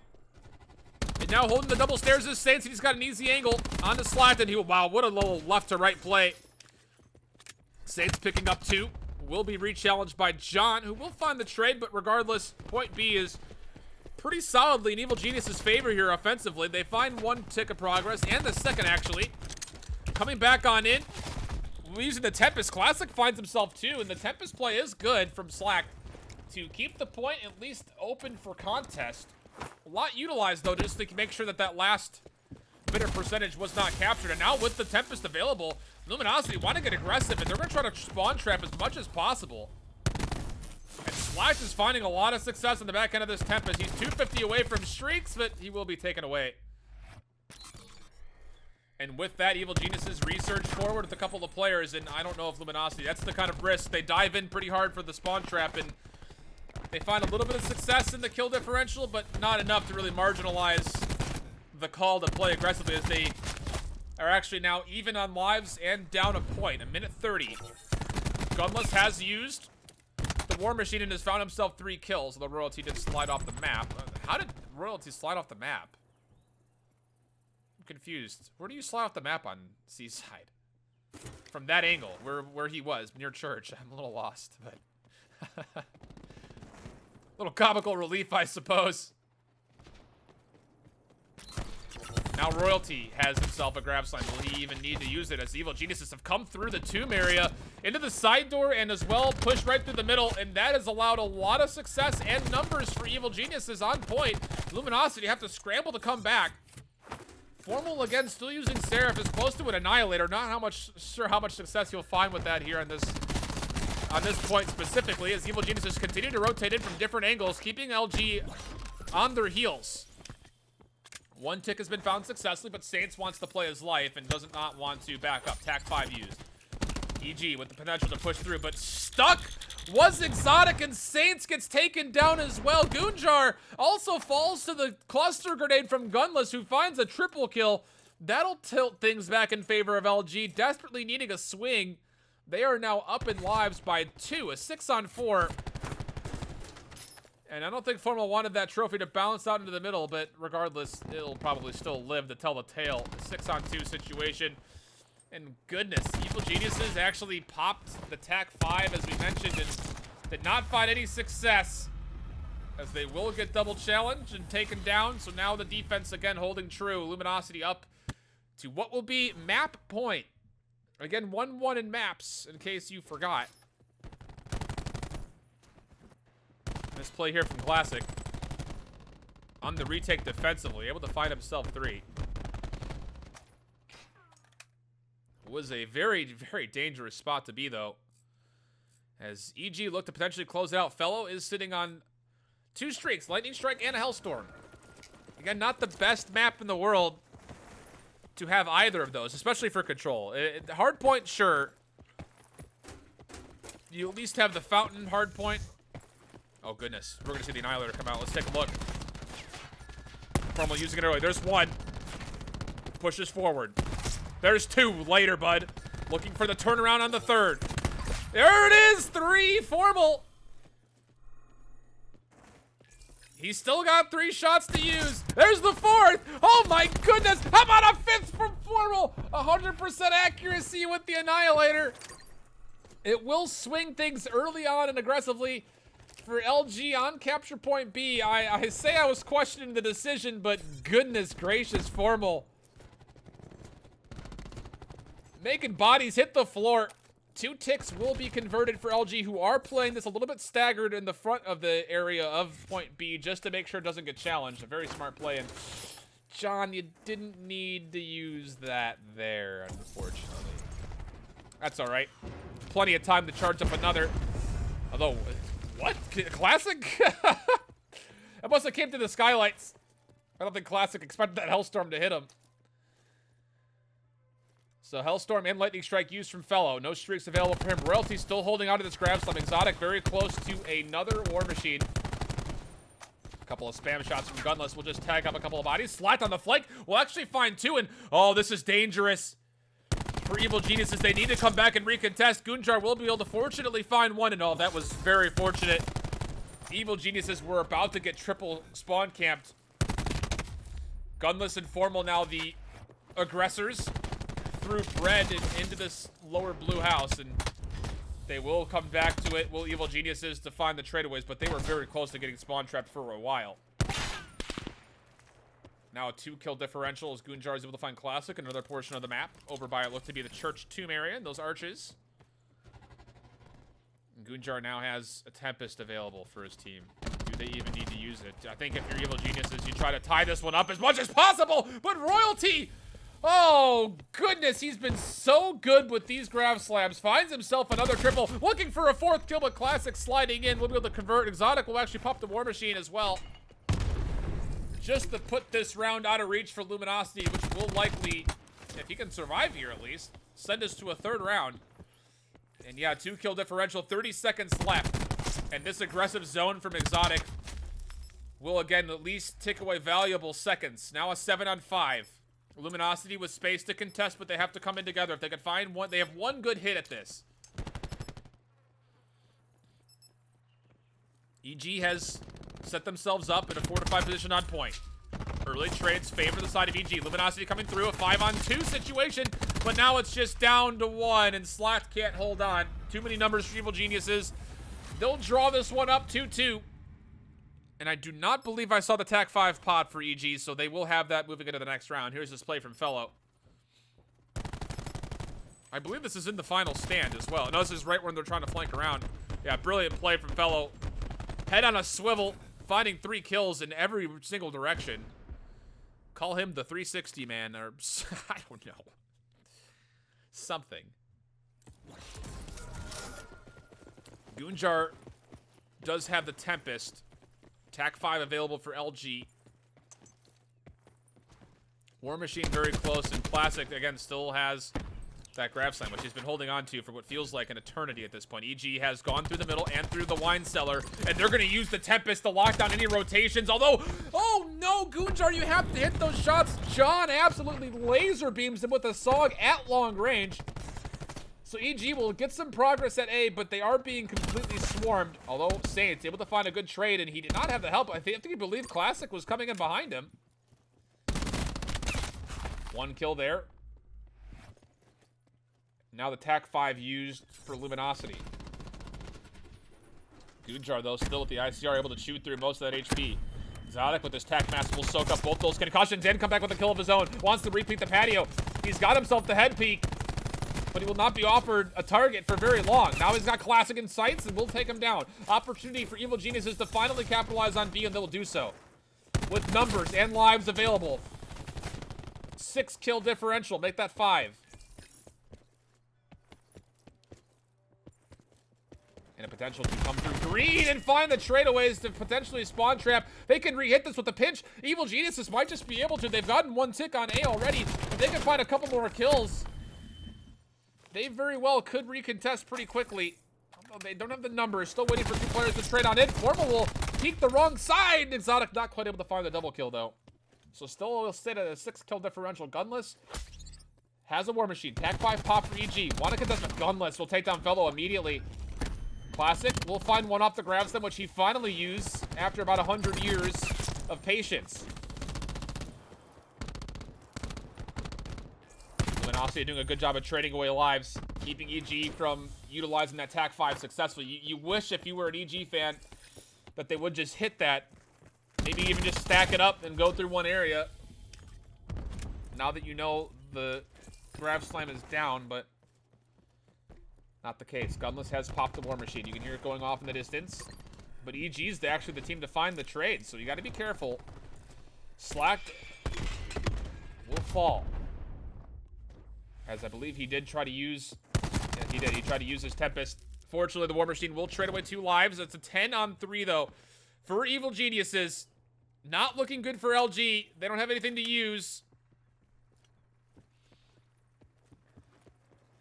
And now holding the double stairs is Saints. He's got an easy angle on the slat, and wow, what a little left to right play. Saints picking up 2. Will be re-challenged by John, who will find the trade, but regardless, point B is pretty solidly in Evil Genius's favor here offensively. They find 1 tick of progress, and the second, actually. Coming back on in, using the Tempest. Classic finds himself 2, and the Tempest play is good from Slack to keep the point at least open for contest. A lot utilized, though, just to make sure that that last bit of percentage was not captured. And now with the Tempest available, Luminosity want to get aggressive, and they're going to try to spawn trap as much as possible. And Slash is finding a lot of success in the back end of this Tempest. He's 250 away from streaks, but he will be taken away. And with that, Evil Geniuses resurge forward with a couple of players, and I don't know if Luminosity, that's the kind of risk. They dive in pretty hard for the spawn trap, and they find a little bit of success in the kill differential, but not enough to really marginalize the call to play aggressively, as they are actually now even on lives and down a point. 1:30. Gunless has used the War Machine and has found himself 3 kills. The Royalty did slide off the map. How did Royalty slide off the map? I'm confused. Where do you slide off the map on Seaside? From that angle, where he was, near church. I'm a little lost, but... little comical relief, I suppose. Now Royalty has himself a Grav Slam. Will he even need to use it, as Evil Geniuses have come through the tomb area into the side door and as well pushed right through the middle, and that has allowed a lot of success and numbers for Evil Geniuses on point. Luminosity have to scramble to come back. Formal again, still using Seraph, is close to an Annihilator. Not sure how much success you'll find with that here on this point specifically, as Evil Geniuses continue to rotate in from different angles, keeping LG on their heels. 1 tick has been found successfully, but Saints wants to play his life and does not want to back up. Tac 5 used. EG with the potential to push through, but stuck was Exotic, and Saints gets taken down as well. Goonjar also falls to the cluster grenade from Gunless, who finds a triple kill. That'll tilt things back in favor of LG, desperately needing a swing. They are now up in lives by 2, a 6-on-4. And I don't think Formal wanted that trophy to bounce out into the middle, but regardless, it'll probably still live to tell the tale. A 6-on-2 situation. And goodness, Evil Geniuses actually popped the Tac 5, as we mentioned, and did not find any success, as they will get double challenged and taken down. So now the defense again holding true. Luminosity up to what will be map point. Again, 1-1 in maps, in case you forgot. This play here from Classic. On the retake defensively, able to find himself 3. Was a very, very dangerous spot to be, though. As EG looked to potentially close it out. Fellow is sitting on 2 streaks, Lightning Strike and a Hellstorm. Again, not the best map in the world to have either of those, especially for control. Hardpoint, sure. You at least have the Fountain Hardpoint. Oh, goodness. We're going to see the Annihilator come out. Let's take a look. Formal using it early. There's 1. Pushes forward. There's 2 later, bud. Looking for the turnaround on the 3rd. There it is! 3, Formal. He's still got 3 shots to use. There's the 4th. Oh my goodness. How about a 5th from Formal? 100% accuracy with the Annihilator. It will swing things early on and aggressively for LG on capture point B. I say I was questioning the decision, but goodness gracious, Formal. Making bodies hit the floor. 2 ticks will be converted for LG, who are playing this a little bit staggered in the front of the area of point B, just to make sure it doesn't get challenged. A very smart play. And John, you didn't need to use that there, unfortunately. That's all right. Plenty of time to charge up another. Although, what? Classic? That must have came to the skylights. I don't think Classic expected that Hellstorm to hit him. So Hellstorm and Lightning Strike used from Fellow. No streaks available for him. Royalty still holding on to this grab slam. Exotic very close to another War Machine. A couple of spam shots from Gunless. We'll just tag up a couple of bodies. Slat on the flank. We'll actually find 2. And oh, this is dangerous for Evil Geniuses. They need to come back and recontest. Goonjar will be able to fortunately find 1. And oh, that was very fortunate. Evil Geniuses were about to get triple spawn camped. Gunless and Formal now the aggressors. Through bread and into this lower blue house, and they will come back to it. Will Evil Geniuses to find the tradeaways, but they were very close to getting spawn trapped for a while. Now a 2-kill differential as Goonjar is able to find Classic, another portion of the map over by it looked to be the church tomb area and those arches. And Goonjar now has a Tempest available for his team. Do they even need to use it? I think if you're Evil Geniuses, you try to tie this one up as much as possible, but Royalty! Oh, goodness, he's been so good with these grab slams. Finds himself another triple. Looking for a 4th kill, but Classic sliding in. We'll be able to convert. Exotic will actually pop the War Machine as well. Just to put this round out of reach for Luminosity, which will likely, if he can survive here at least, send us to a 3rd round. And yeah, 2-kill differential, 30 seconds left. And this aggressive zone from Exotic will, again, at least take away valuable seconds. Now a 7-on-5. Luminosity with space to contest, but they have to come in together. If they can find 1, they have 1 good hit at this. EG has set themselves up in a fortified position on point. Early trades favor the side of EG. Luminosity coming through, a 5-on-2 situation, but now it's just down to 1, and Slack can't hold on. Too many numbers for Evil Geniuses. They'll draw this one up 2-2. And I do not believe I saw the TAC 5 pod for EG, so they will have that moving into the next round. Here's this play from Fellow. I believe this is in the final stand as well. No, this is right when they're trying to flank around. Yeah, brilliant play from Fellow. Head on a swivel, finding 3 kills in every single direction. Call him the 360 man, or I don't know. Something. Goonjar does have the Tempest. TAC 5 available for LG. War Machine very close, and Classic, again, still has that grab slam, which he's been holding on to for what feels like an eternity at this point. EG has gone through the middle and through the wine cellar, and they're going to use the Tempest to lock down any rotations, although, oh no, Goonjar, you have to hit those shots. John absolutely laser beams him with a SOG at long range. So EG will get some progress at A, but they are being completely swarmed. Although Saints able to find a good trade, and he did not have the help. I think he believed Classic was coming in behind him. 1 kill there. Now the TAC 5 used for Luminosity. Goonjar, though, still with the ICR, able to chew through most of that HP. Exotic with his TAC mask will soak up both those concussions and come back with a kill of his own. Wants to repeat the patio. He's got himself the head peek, but he will not be offered a target for very long. Now he's got Classic in sights, and we'll take him down. Opportunity for Evil Geniuses to finally capitalize on B, and they'll do so. With numbers and lives available. 6-kill differential, make that 5. And a potential to come through green and find the tradeaways to potentially spawn trap. They can re-hit this with a pinch. Evil Geniuses might just be able to. They've gotten 1 tick on A already. If they can find a couple more kills, they very well could recontest pretty quickly. Although they don't have the numbers. Still waiting for 2 players to trade on it. Formal will peek the wrong side. Exotic not quite able to find the double kill, though. So still will sit at a 6-kill differential. Gunless has a War Machine. TAC 5 pop for EG. Want to contest with Gunless. Will take down Fellow immediately. Classic will find one off the grab stem, which he finally used after about 100 years of patience. Luminosity doing a good job of trading away lives, keeping EG from utilizing that TAC 5 successfully. You wish, if you were an EG fan, that they would just hit that. Maybe even just stack it up and go through one area. Now that you know the grab slam is down, but not the case. Gunless has popped the War Machine. You can hear it going off in the distance. But EG's actually the team to find the trade, so you got to be careful. Slacked will fall. As I believe he did try to use... Yeah, he did. He tried to use his Tempest. Fortunately, the War Machine will trade away 2 lives. It's a 10-on-3, though, for Evil Geniuses. Not looking good for LG. They don't have anything to use.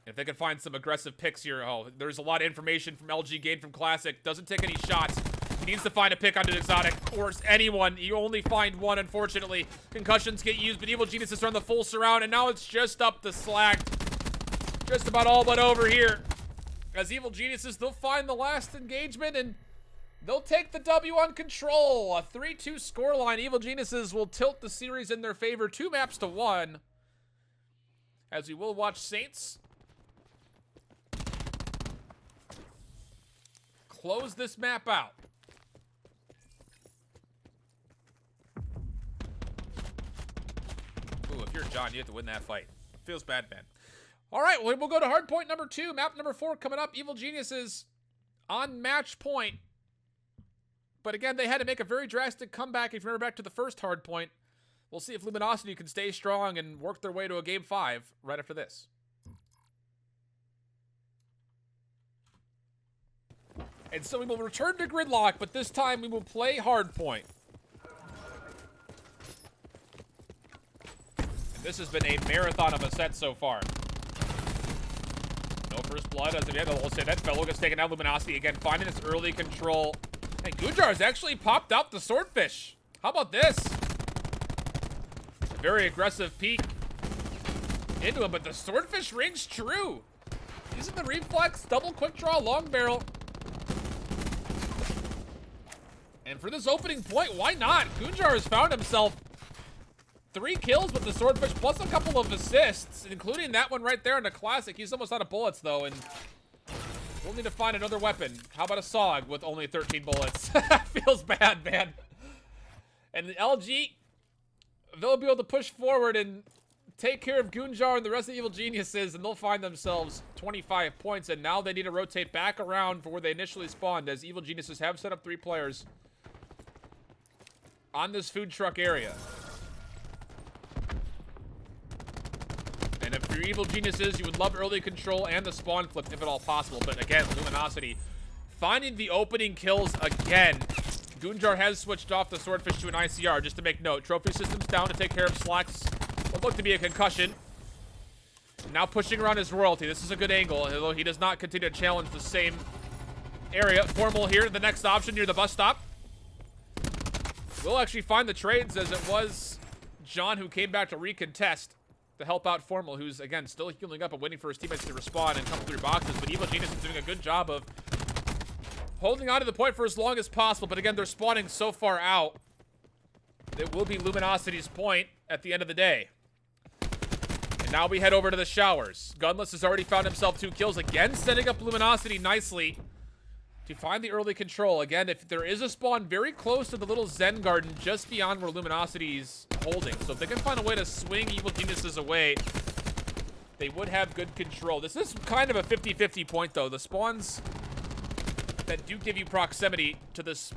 If they can find some aggressive picks here. Oh, there's a lot of information from LG gained from Classic. Doesn't take any shots. He needs to find a pick onto Exotic or anyone. You only find one, unfortunately. Concussions get used, but Evil Geniuses are on the full surround, and now it's just up to Slacked. Just about all but over here. As Evil Geniuses, they'll find the last engagement, and they'll take the W on Control. A 3-2 scoreline. Evil Geniuses will tilt the series in their favor, 2 maps to 1. As we will watch Saints close this map out. Ooh, if you're John, you have to win that fight. Feels bad, man. All right, well, we'll go to hardpoint number 2. Map number 4 coming up. Evil Geniuses on match point. But again, they had to make a very drastic comeback. If you remember back to the first hardpoint, we'll see if Luminosity can stay strong and work their way to a game 5 right after this. And so we will return to Gridlock, but this time we will play Hardpoint. And this has been a marathon of a set so far. No first blood, as of yet. We'll say that fellow gets taken out. Luminosity again, finding its early control. And Gujar's actually popped out the Swordfish. How about this? A very aggressive peek into him, but the Swordfish rings true. Using the reflex, double quick draw, long barrel. And for this opening point, why not? Gunjar has found himself 3 kills with the Swordfish, plus a couple of assists, including that one right there in the Classic. He's almost out of bullets, though, and we'll need to find another weapon. How about a SOG with only 13 bullets? Feels bad, man. And the LG, they'll be able to push forward and take care of Gunjar and the rest of the Evil Geniuses, and they'll find themselves 25 points, and now they need to rotate back around for where they initially spawned, as Evil Geniuses have set up 3 players on this food truck area. And if you're Evil Geniuses, you would love early control and the spawn flip if at all possible. But again, Luminosity finding the opening kills again. Gunjar has switched off the Swordfish to an ICR, just to make note. Trophy system's down to take care of Slacks. What looked to be a concussion. Now pushing around his royalty. This is a good angle, although he does not continue to challenge the same area. Formal here, the next option near the bus stop. We'll actually find the trades, as it was John who came back to recontest to help out Formal, who's, again, still healing up and waiting for his teammates to respawn and come through boxes. But Evil Genius is doing a good job of holding on to the point for as long as possible. But again, they're spawning so far out. It will be Luminosity's point at the end of the day. And now we head over to the showers. Gunless has already found himself 2 kills, again setting up Luminosity nicely to find the early control. Again, if there is a spawn very close to the little Zen garden just beyond where Luminosity's holding. So if they can find a way to swing Evil Geniuses away, they would have good control. This is kind of a 50-50 point, though. The spawns that do give you proximity to this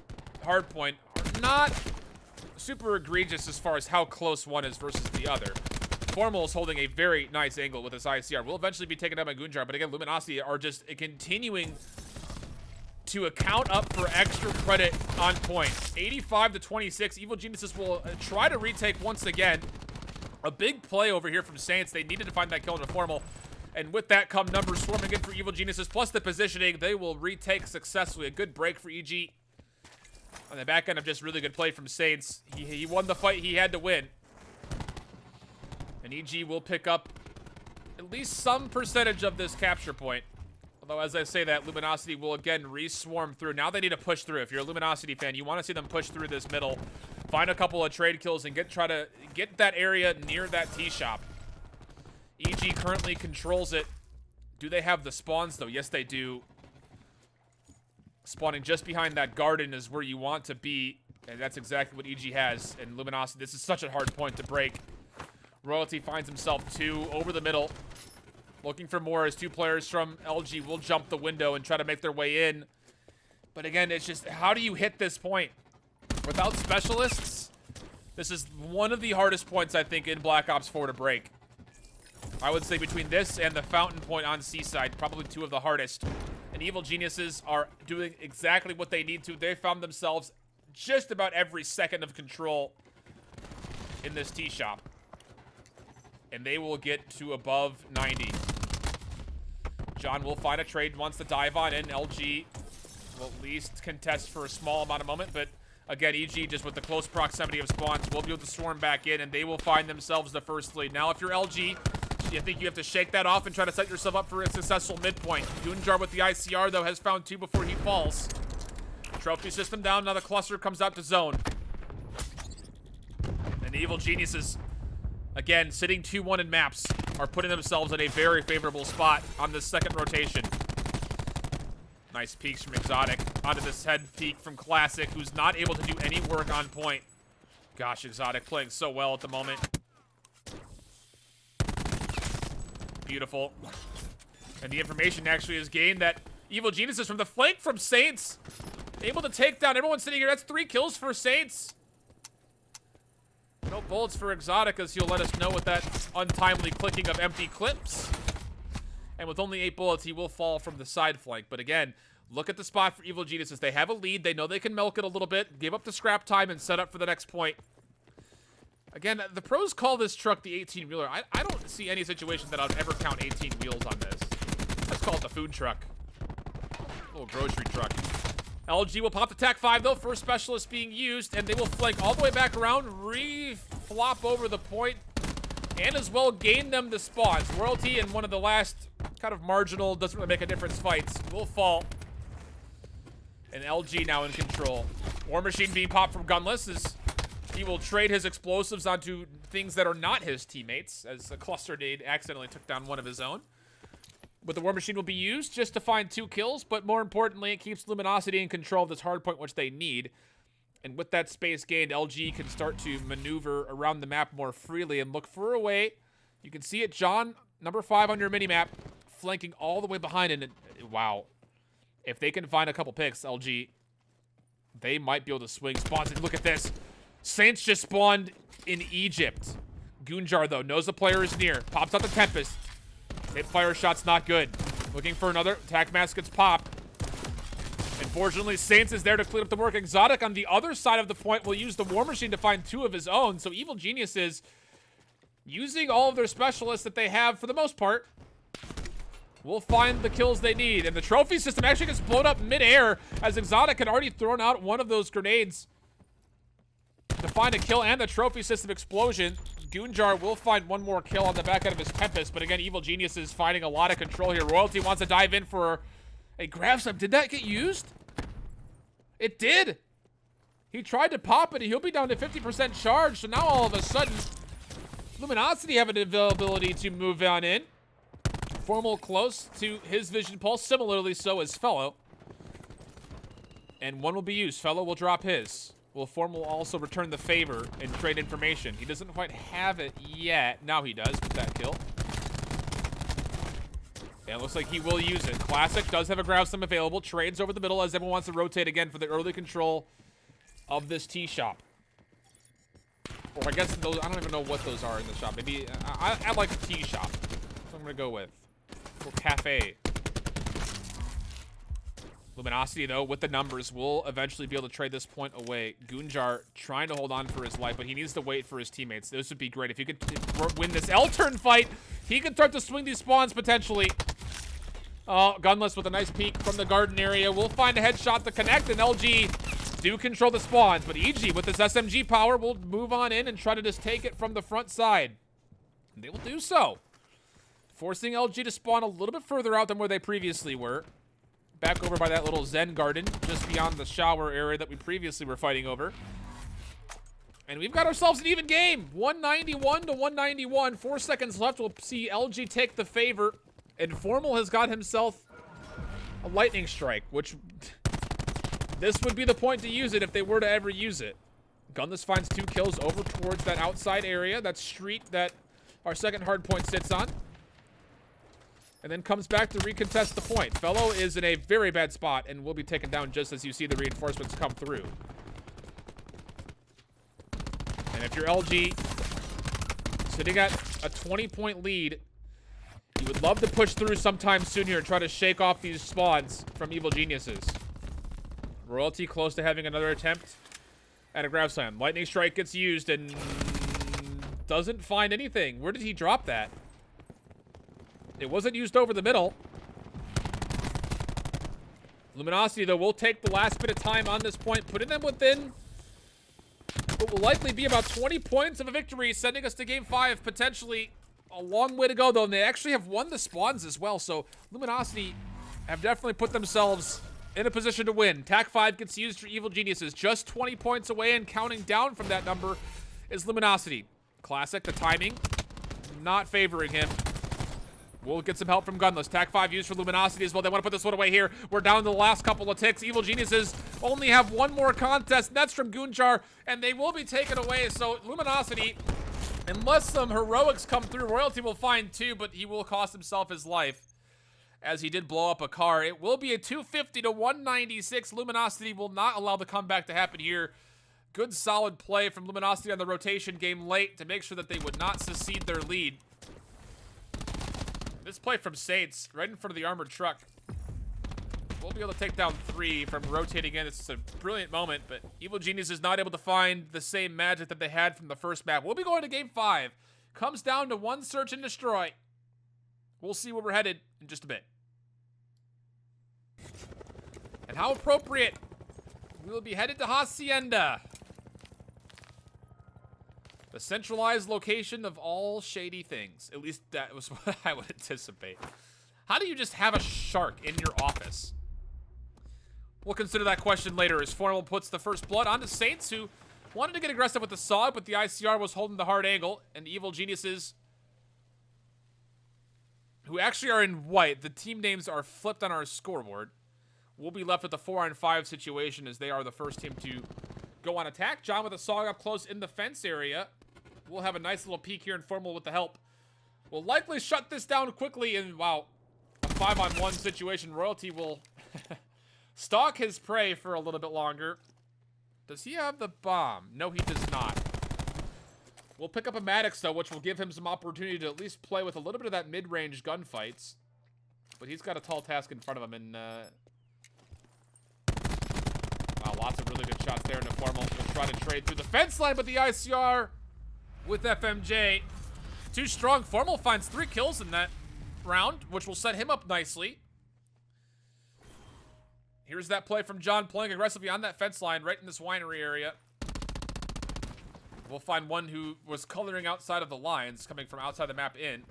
hard point are not super egregious as far as how close one is versus the other. Formal is holding a very nice angle with his ICR. Will eventually be taken out by Gunjar, but again, Luminosity are just continuing to account up for extra credit on point. 85-26. Evil Geniuses will try to retake once again. A big play over here from Saints. They needed to find that kill into Formal. And with that come numbers swarming in for Evil Geniuses, plus the positioning. They will retake successfully. A good break for EG. On the back end of just really good play from Saints. He won the fight he had to win. And EG will pick up at least some percentage of this capture point. Although, as I say that, Luminosity will again re-swarm through. Now they need to push through. If you're a Luminosity fan, you want to see them push through this middle, find a couple of trade kills, and try to get that area near that T shop. EG currently controls it. Do they have the spawns, though? Yes, they do. Spawning just behind that garden is where you want to be, and that's exactly what EG has. And Luminosity, this is such a hard point to break. Royalty finds himself 2 over the middle. Looking for more as 2 players from LG will jump the window and try to make their way in. But again, it's just, how do you hit this point? Without specialists, this is one of the hardest points, I think, in Black Ops 4 to break. I would say between this and the fountain point on Seaside, probably 2 of the hardest. And Evil Geniuses are doing exactly what they need to. They found themselves just about every second of control in this T shop. And they will get to above 90. John will find a trade, wants to dive on in. LG will at least contest for a small amount of moment, but again, EG just with the close proximity of spawns will be able to swarm back in, and they will find themselves the first lead. Now, if you're LG, you think you have to shake that off and try to set yourself up for a successful midpoint. Goonjar with the ICR, though, has found 2 before he falls. Trophy system down, now the cluster comes out to zone. And the Evil Geniuses, again, sitting 2-1 in maps, are putting themselves in a very favorable spot on this second rotation. Nice peeks from Exotic onto this head peek from Classic, who's not able to do any work on point. Gosh, Exotic playing so well at the moment. Beautiful. And the information actually is gained that Evil Geniuses from the flank from Saints, able to take down everyone sitting here. That's 3 kills for Saints. No bullets for Exotic, as he'll let us know with that untimely clicking of empty clips. And with only 8 bullets, he will fall from the side flank. But again, look at the spot for Evil Geniuses. They have a lead. They know they can milk it a little bit, give up the scrap time, and set up for the next point. Again, the pros call this truck the 18-wheeler. I don't see any situation that I'd ever count 18 wheels on this. Let's call it the food truck. Little grocery truck. LG will pop the TAC 5, though. First specialist being used, and they will flank all the way back around, re-flop over the point, and as well gain them the spawns. Royalty in one of the last kind of marginal, doesn't really make a difference fights will fall. And LG now in control. War Machine being popped from Gunless as he will trade his explosives onto things that are not his teammates, as a cluster nade accidentally took down one of his own. But the War Machine will be used just to find 2 kills, but more importantly, it keeps Luminosity in control of this hardpoint, which they need. And with that space gained, LG can start to maneuver around the map more freely and look for a way. You can see it, John, number 5 on your minimap, flanking all the way behind. And wow, if they can find a couple picks, LG, they might be able to swing spawns. And look at this. Saints just spawned in Egypt. Goonjar, though, knows the player is near. Pops out the Tempest. Hip fire shot's not good. Looking for another. Attack mask gets popped. Unfortunately, Saints is there to clean up the work. Exotic on the other side of the point will use the War Machine to find 2 of his own. So Evil Geniuses using all of their specialists that they have for the most part will find the kills they need. And the trophy system actually gets blown up midair as Exotic had already thrown out one of those grenades to find a kill and the trophy system explosion. Goonjar will find 1 more kill on the back end of his Tempest, but again, Evil Genius is finding a lot of control here. Royalty wants to dive in for a grab slam. Did that get used? It did. He tried to pop it, and he'll be down to 50% charge, so now all of a sudden, Luminosity have an availability to move on in. Formal close to his vision pulse, similarly so as Fellow. And 1 will be used. Fellow will drop his. Will Formal also return the favor and trade information? He doesn't quite have it yet. Now he does with that kill. And it looks like he will use it. Classic does have a grab slam available. Trades over the middle as everyone wants to rotate again for the early control of this tea shop. Or I guess those, I don't even know what those are in the shop. Maybe, I like the tea shop. That's what I'm going to go with. Or cafe. Luminosity, though, with the numbers, will eventually be able to trade this point away. Goonjar trying to hold on for his life, but he needs to wait for his teammates. This would be great. If he could win this L-turn fight, he could start to swing these spawns potentially. Oh, Gunless with a nice peek from the garden area. We'll find a headshot to connect, and LG do control the spawns. But EG, with his SMG power, will move on in and try to just take it from the front side. And they will do so. Forcing LG to spawn a little bit further out than where they previously were. Back over by that little Zen garden, just beyond the shower area that we previously were fighting over. And we've got ourselves an even game. 191 to 191. 4 seconds left. We'll see LG take the favor. And Formal has got himself a lightning strike, which this would be the point to use it if they were to ever use it. Gunless finds 2 kills over towards that outside area, that street that our second hard point sits on. And then comes back to recontest the point. Fellow is in a very bad spot and will be taken down just as you see the reinforcements come through. And if you're LG sitting at a 20-point lead, you would love to push through sometime soon here and try to shake off these spawns from Evil Geniuses. Royalty close to having another attempt at a grab slam. Lightning strike gets used and doesn't find anything. Where did he drop that? It wasn't used over the middle. Luminosity, though, will take the last bit of time on this point, putting them within what will likely be about 20 points of a victory, sending us to Game 5, potentially a long way to go, though. And they actually have won the spawns as well, so Luminosity have definitely put themselves in a position to win. TAC 5 gets used for Evil Geniuses. Just 20 points away, and counting down from that number is Luminosity. Classic, the timing, not favoring him. We'll get some help from Gunless. TAC 5 used for Luminosity as well. They want to put this one away here. We're down to the last couple of ticks. Evil Geniuses only have one more contest, and that's from Goonjar, and they will be taken away. So Luminosity, unless some heroics come through, Royalty will find 2, but he will cost himself his life as he did blow up a car. It will be a 250 to 196. Luminosity will not allow the comeback to happen here. Good solid play from Luminosity on the rotation game late to make sure that they would not secede their lead. This play from Saints, right in front of the armored truck. We'll be able to take down 3 from rotating in. It's a brilliant moment, but Evil Genius is not able to find the same magic that they had from the first map. We'll be going to Game 5. Comes down to 1 search and destroy. We'll see where we're headed in just a bit. And how appropriate. We will be headed to Hacienda. The centralized location of all shady things. At least that was what I would anticipate. How do you just have a shark in your office? We'll consider that question later as Formal puts the first blood onto Saints, who wanted to get aggressive with the saw, but the ICR was holding the hard angle, and Evil Geniuses, who actually are in white, the team names are flipped on our scoreboard, will be left with a 4-on-5 situation as they are the first team to go on attack. John with a saw up close in the fence area. We'll have a nice little peek here in Formal with the help. We'll likely shut this down quickly, and wow, a 5-on-1 situation. Royalty will stalk his prey for a little bit longer. Does he have the bomb? No, he does not. We'll pick up a Maddox, though, which will give him some opportunity to at least play with a little bit of that mid-range gunfights. But he's got a tall task in front of him, and wow, lots of really good shots there. And Formal will try to trade through the fence line, but the ICR with FMJ too strong. Formal finds 3 kills in that round, which will set him up nicely. Here's that play from John playing aggressively on that fence line right in this winery area. We'll find one who was coloring outside of the lines, coming from outside the map in.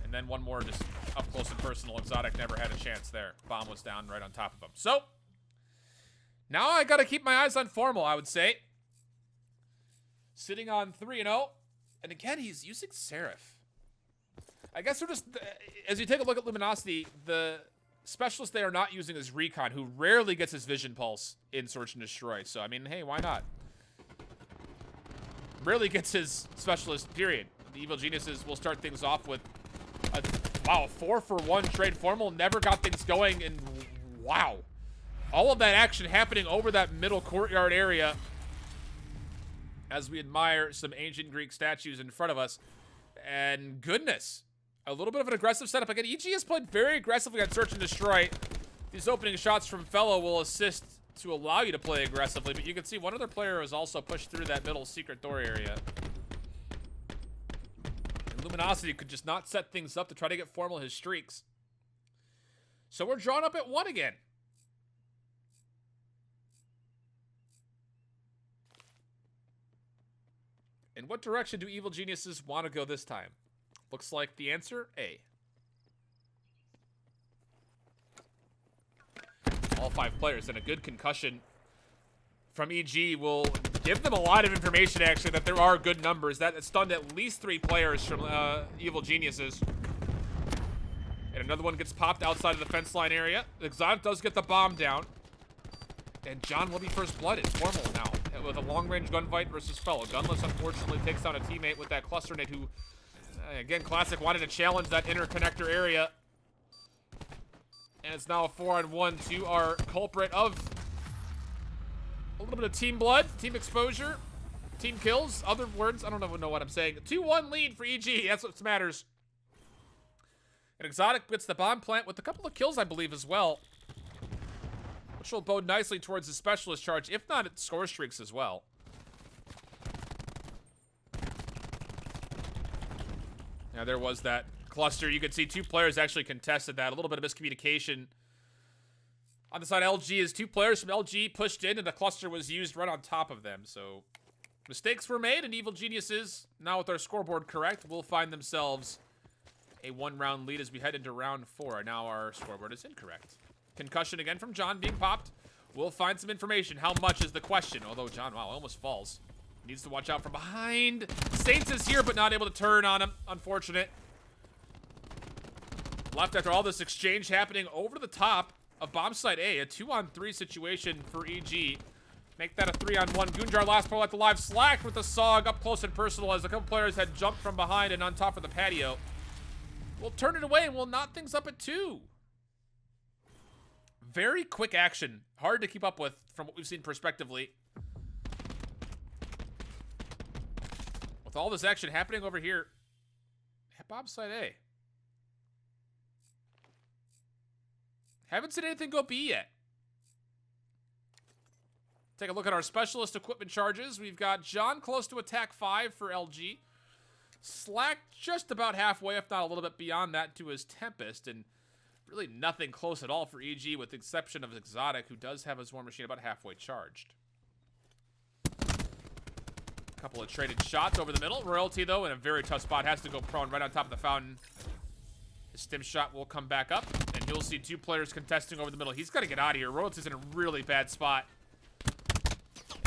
And then one more just up close and personal. Exotic never had a chance there. Bomb was down right on top of him. So now I gotta keep my eyes on Formal, I would say. Sitting on 3-0. And again, he's using Seraph. I guess we're just, as you take a look at Luminosity, the specialist they are not using is Recon, who rarely gets his vision pulse in Search and Destroy. So, I mean, hey, why not? Rarely gets his specialist, period. The Evil Geniuses will start things off with a, wow, 4-for-1 trade. Formal never got things going, and wow. All of that action happening over that middle courtyard area as we admire some ancient Greek statues in front of us. And goodness, a little bit of an aggressive setup. Again, EG has played very aggressively on Search and Destroy. These opening shots from Fellow will assist to allow you to play aggressively, but you can see one other player has also pushed through that middle secret door area. And Luminosity could just not set things up to try to get Formal his streaks. So we're drawn up at 1 again. In what direction do Evil Geniuses want to go this time? Looks like the answer, A. All 5 players, and a good concussion from EG will give them a lot of information, actually, that there are good numbers. That stunned at least 3 players from Evil Geniuses. And another one gets popped outside of the fence line area. Exotic does get the bomb down. And John will be first blood. It's formal now with a long-range gunfight versus Fellow. Gunless, unfortunately, takes down a teammate with that cluster nade who, again, Classic wanted to challenge that interconnector area. And it's now a 4-on-1 to our culprit of a little bit of team blood, team exposure, team kills, other words. I don't even know what I'm saying. 2-1 lead for EG. That's what matters. And Exotic gets the bomb plant with a couple of kills, I believe, as well. Which will bode nicely towards the specialist charge, if not at score streaks as well. Now, there was that cluster. You could see 2 players actually contested that. A little bit of miscommunication. On the side of LG is 2 players from LG pushed in, and the cluster was used right on top of them. So, mistakes were made, and Evil Geniuses, now with their scoreboard correct, will find themselves a 1-round lead as we head into round 4. Now our scoreboard is incorrect. Concussion again from John being popped. We'll find some information. How much is the question? Although John, wow, almost falls. Needs to watch out from behind. Saints is here, but not able to turn on him. Unfortunate. Left after all this exchange happening over the top of bomb site A. A 2-on-3 situation for EG. Make that a 3-on-1. Goonjar last pro at the live. Slacked with the SOG up close and personal as a couple players had jumped from behind and on top of the patio. We'll turn it away and we'll knot things up at 2. Very quick action. Hard to keep up with from what we've seen prospectively. With all this action happening over here at bomb site A. Haven't seen anything go B yet. Take a look at our specialist equipment charges. We've got John close to attack 5 for LG. Slack just about halfway, if not a little bit beyond that, to his Tempest. And really nothing close at all for EG, with the exception of Exotic, who does have his War Machine about halfway charged. A couple of traded shots over the middle. Royalty, though, in a very tough spot. Has to go prone right on top of the fountain. His stim shot will come back up, and you'll see 2 players contesting over the middle. He's got to get out of here. Royalty's in a really bad spot.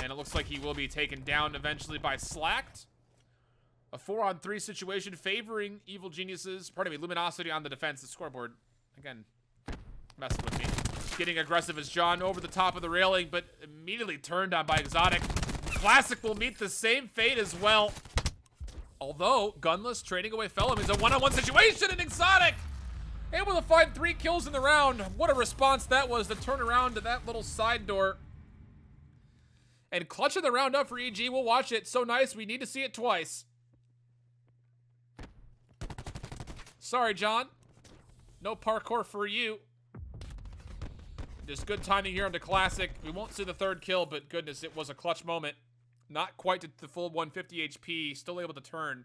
And it looks like he will be taken down eventually by Slacked. A 4-on-3 situation favoring Evil Geniuses. Pardon me, Luminosity on the defense. The scoreboard, again, messing with me. Getting aggressive as John over the top of the railing, but immediately turned on by Exotic. Classic will meet the same fate as well. Although, Gunless trading away Fellow means a 1-on-1 situation, and Exotic able to find 3 kills in the round. What a response that was to turn around to that little side door. And clutching the round up for EG. We'll watch it. So nice, we need to see it twice. Sorry, John. No parkour for you. Just good timing here on the Classic. We won't see the 3rd kill, but goodness, it was a clutch moment. Not quite to the full 150 HP. Still able to turn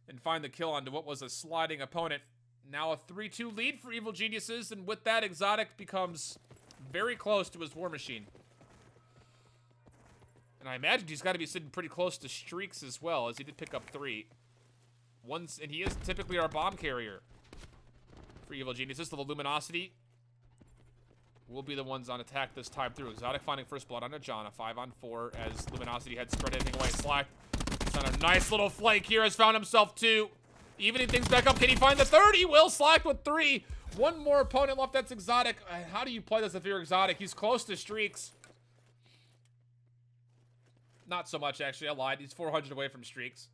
and find the kill onto what was a sliding opponent. Now a 3-2 lead for Evil Geniuses, and with that, Exotic becomes very close to his War Machine. And I imagine he's got to be sitting pretty close to streaks as well, as he did pick up 3. And he is typically our bomb carrier for Evil Geniuses. So the Luminosity will be the ones on attack this time through. Exotic finding first blood on a John, a 5-on-4 as Luminosity had spread anything away. Slack. He's on a nice little flank here, has found himself 2. Evening things back up. Can he find the 3rd? He will. Slack with 3. One more opponent left. That's Exotic. How do you play this if you're Exotic? He's close to streaks. Not so much, actually. I lied. He's 400 away from streaks.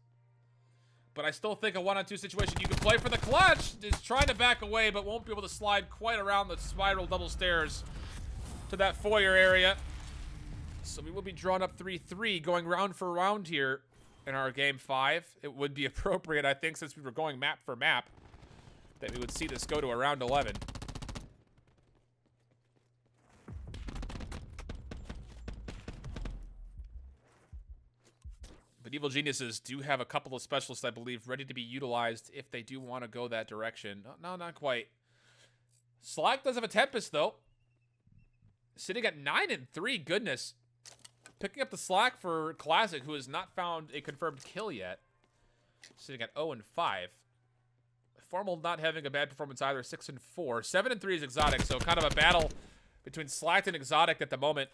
But I still think a 1-on-2 situation you can play for the clutch. Is trying to back away, but won't be able to slide quite around the spiral double stairs to that foyer area. So we will be drawn up 3-3, going round for round here in our game 5. It would be appropriate, I think, since we were going map for map, that we would see this go to a round 11. But Evil Geniuses do have a couple of specialists, I believe, ready to be utilized if they do want to go that direction. No, not quite. Slack does have a Tempest, though. Sitting at 9-3, goodness. Picking up the slack for Classic, who has not found a confirmed kill yet. Sitting at 0-5. Formal not having a bad performance either, 6-4. 7-3 is Exotic, so kind of a battle between Slacked and Exotic at the moment.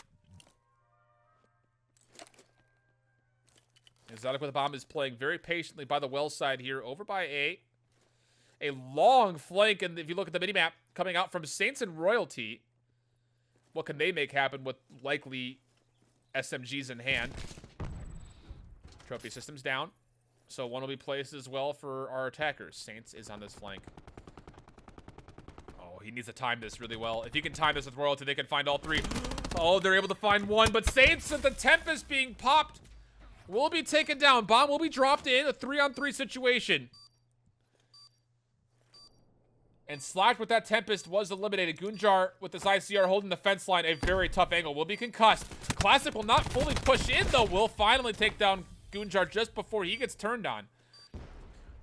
Exotic with a bomb is playing very patiently by the well side here, over by A. A long flank, and if you look at the minimap, coming out from Saints and Royalty. What can they make happen with likely SMGs in hand? Trophy systems down. So one will be placed as well for our attackers. Saints is on this flank. Oh, he needs to time this really well. If he can time this with Royalty, they can find all three. Oh, they're able to find one, but Saints at the Tempest being popped will be taken down. Bomb will be dropped in, a 3-on-3 situation. And Slacked with that Tempest was eliminated. Gunjar with this ICR holding the fence line, a very tough angle. Will be concussed. Classic will not fully push in, though. Will finally take down Gunjar just before he gets turned on.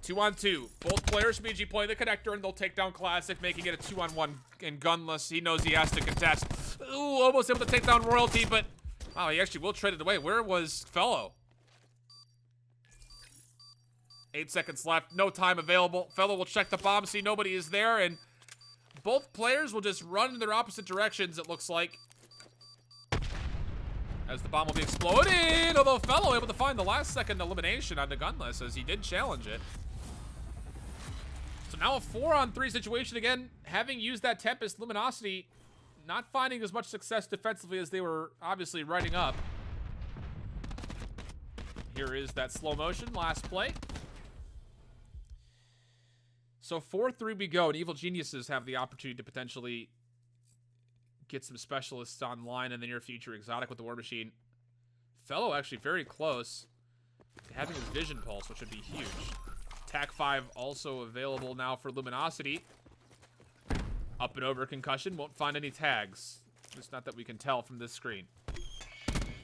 2-on-2. Both players from EG play the connector, and they'll take down Classic, making it a 2-on-1 and gunless. He knows he has to contest. Ooh, almost able to take down Royalty, but wow, he actually will trade it away. Where was Fellow? 8 seconds left. No time available. Fellow will check the bomb, see nobody is there, and both players will just run in their opposite directions, it looks like, as the bomb will be exploded, although Fellow able to find the last second elimination on the gunless as he did challenge it. So now a 4-on-3 situation again, having used that Tempest. Luminosity not finding as much success defensively as they were obviously writing up. Here is that slow motion, last play. So 4-3 we go, and Evil Geniuses have the opportunity to potentially get some specialists online in the near future. Exotic with the War Machine. Fellow actually very close to having his Vision Pulse, which would be huge. Tac 5 also available now for Luminosity. Up and over concussion, won't find any tags. It's not that we can tell from this screen.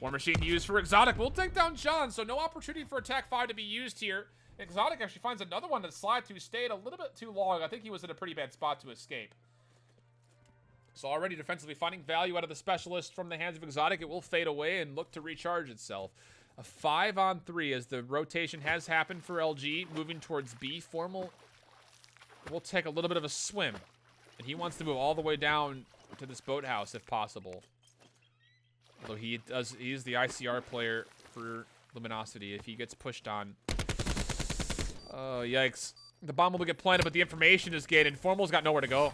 War Machine used for Exotic. We'll take down John, so no opportunity for Attack 5 to be used here. Exotic actually finds another one to slide to. Stayed a little bit too long. I think he was in a pretty bad spot to escape. So already defensively finding value out of the specialist from the hands of Exotic. It will fade away and look to recharge itself. A 5-on-3 as the rotation has happened for LG. Moving towards B. Formal will take a little bit of a swim. And he wants to move all the way down to this boathouse if possible. Although he is the ICR player for Luminosity. If he gets pushed on. Oh, yikes. The bomb will get planted, but the information is gated. Formal's got nowhere to go.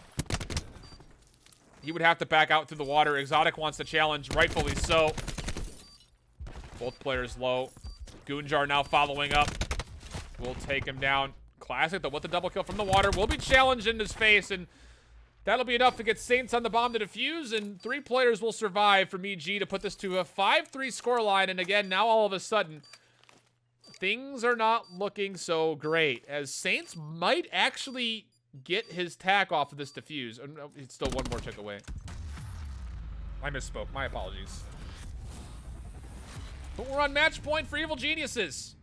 He would have to back out through the water. Exotic wants to challenge, rightfully so. Both players low. Gunjar now following up. Will take him down. Classic, though, with the double kill from the water. Will be challenged in his face, and that'll be enough to get Saints on the bomb to defuse, and 3 players will survive from EG to put this to a 5-3 scoreline. And again, now all of a sudden, things are not looking so great, as Saints might actually get his tack off of this defuse. Oh, no, it's still one more tick away. I misspoke. My apologies. But we're on match point for Evil Geniuses.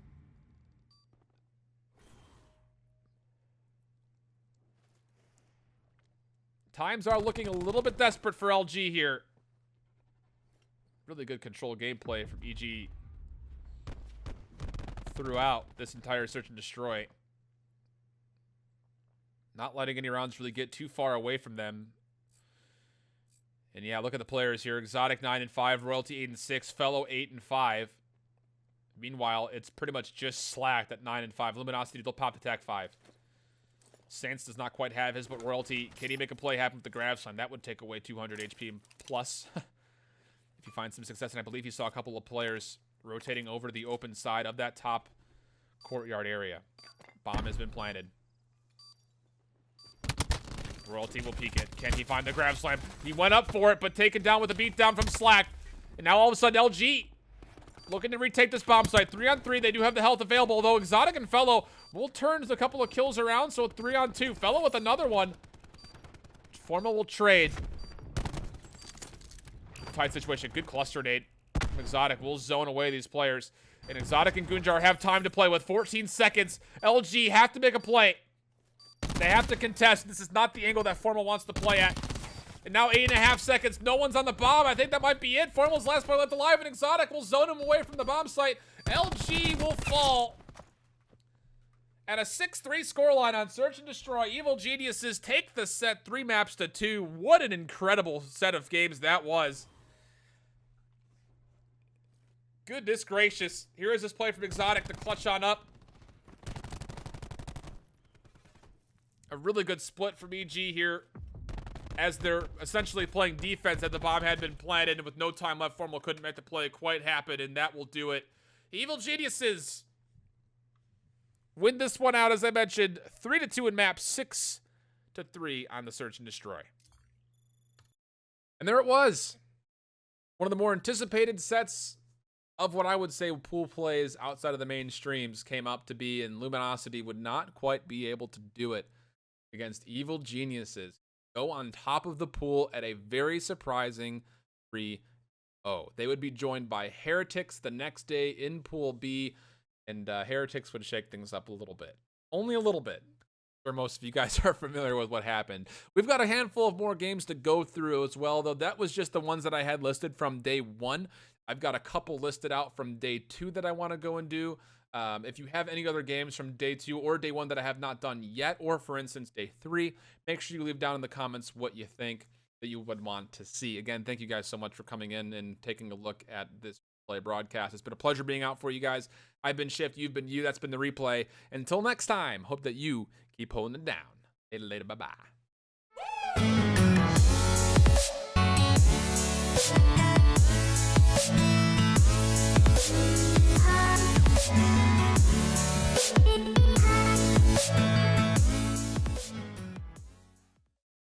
Times are looking a little bit desperate for LG here. Really good control gameplay from EG throughout this entire search and destroy. Not letting any rounds really get too far away from them. And yeah, look at the players here. Exotic 9-5, Royalty 8-6, Fellow 8-5. Meanwhile, it's pretty much just Slacked at 9-5. Luminosity, they'll pop Attack 5. Saints does not quite have his, but Royalty, can he make a play happen with the grab slam? That would take away 200 HP plus. If you find some success, and I believe you saw a couple of players rotating over to the open side of that top courtyard area. Bomb has been planted. Royalty will peek it. Can he find the grab slam? He went up for it, but taken down with a beatdown from Slack. And now all of a sudden, LG looking to retake this bomb site. 3-on-3, they do have the health available, although Exotic and Fellow will turn a couple of kills around, so 3-on-2. Fellow with another one. Formal will trade. Tight situation. Good cluster nade. Exotic will zone away these players. And Exotic and Gunjar have time to play with 14 seconds. LG have to make a play. They have to contest. This is not the angle that Formal wants to play at. And now 8.5 seconds. No one's on the bomb. I think that might be it. Formal's last player left alive, and Exotic will zone him away from the bomb site. LG will fall. At a 6-3 scoreline on Search and Destroy, Evil Geniuses take the set 3 maps to 2. What an incredible set of games that was. Goodness gracious. Here is this play from Exotic to clutch on up. A really good split from EG here, as they're essentially playing defense that the bomb had been planted, and with no time left, Formal couldn't make the play quite happen, and that will do it. Evil Geniuses win this one out, as I mentioned, 3-2 in map, 6-3 on the Search and Destroy. And there it was. One of the more anticipated sets of what I would say pool plays outside of the mainstreams came up to be, and Luminosity would not quite be able to do it against Evil Geniuses. Go on top of the pool at a very surprising 3-0. They would be joined by Heretics the next day in Pool B, and Heretics would shake things up a little bit. Only a little bit, where most of you guys are familiar with what happened. We've got a handful of more games to go through as well, though that was just the ones that I had listed from day 1. I've got a couple listed out from day 2 that I want to go and do. If you have any other games from day 2 or day 1 that I have not done yet, or for instance day 3, make sure you leave down in the comments what you think that you would want to see. Again, thank you guys so much for coming in and taking a look at this play broadcast. It's been a pleasure being out for you guys. I've been Shift, you've been you. That's been the replay. Until next time, hope that you keep holding it down. Later, bye-bye.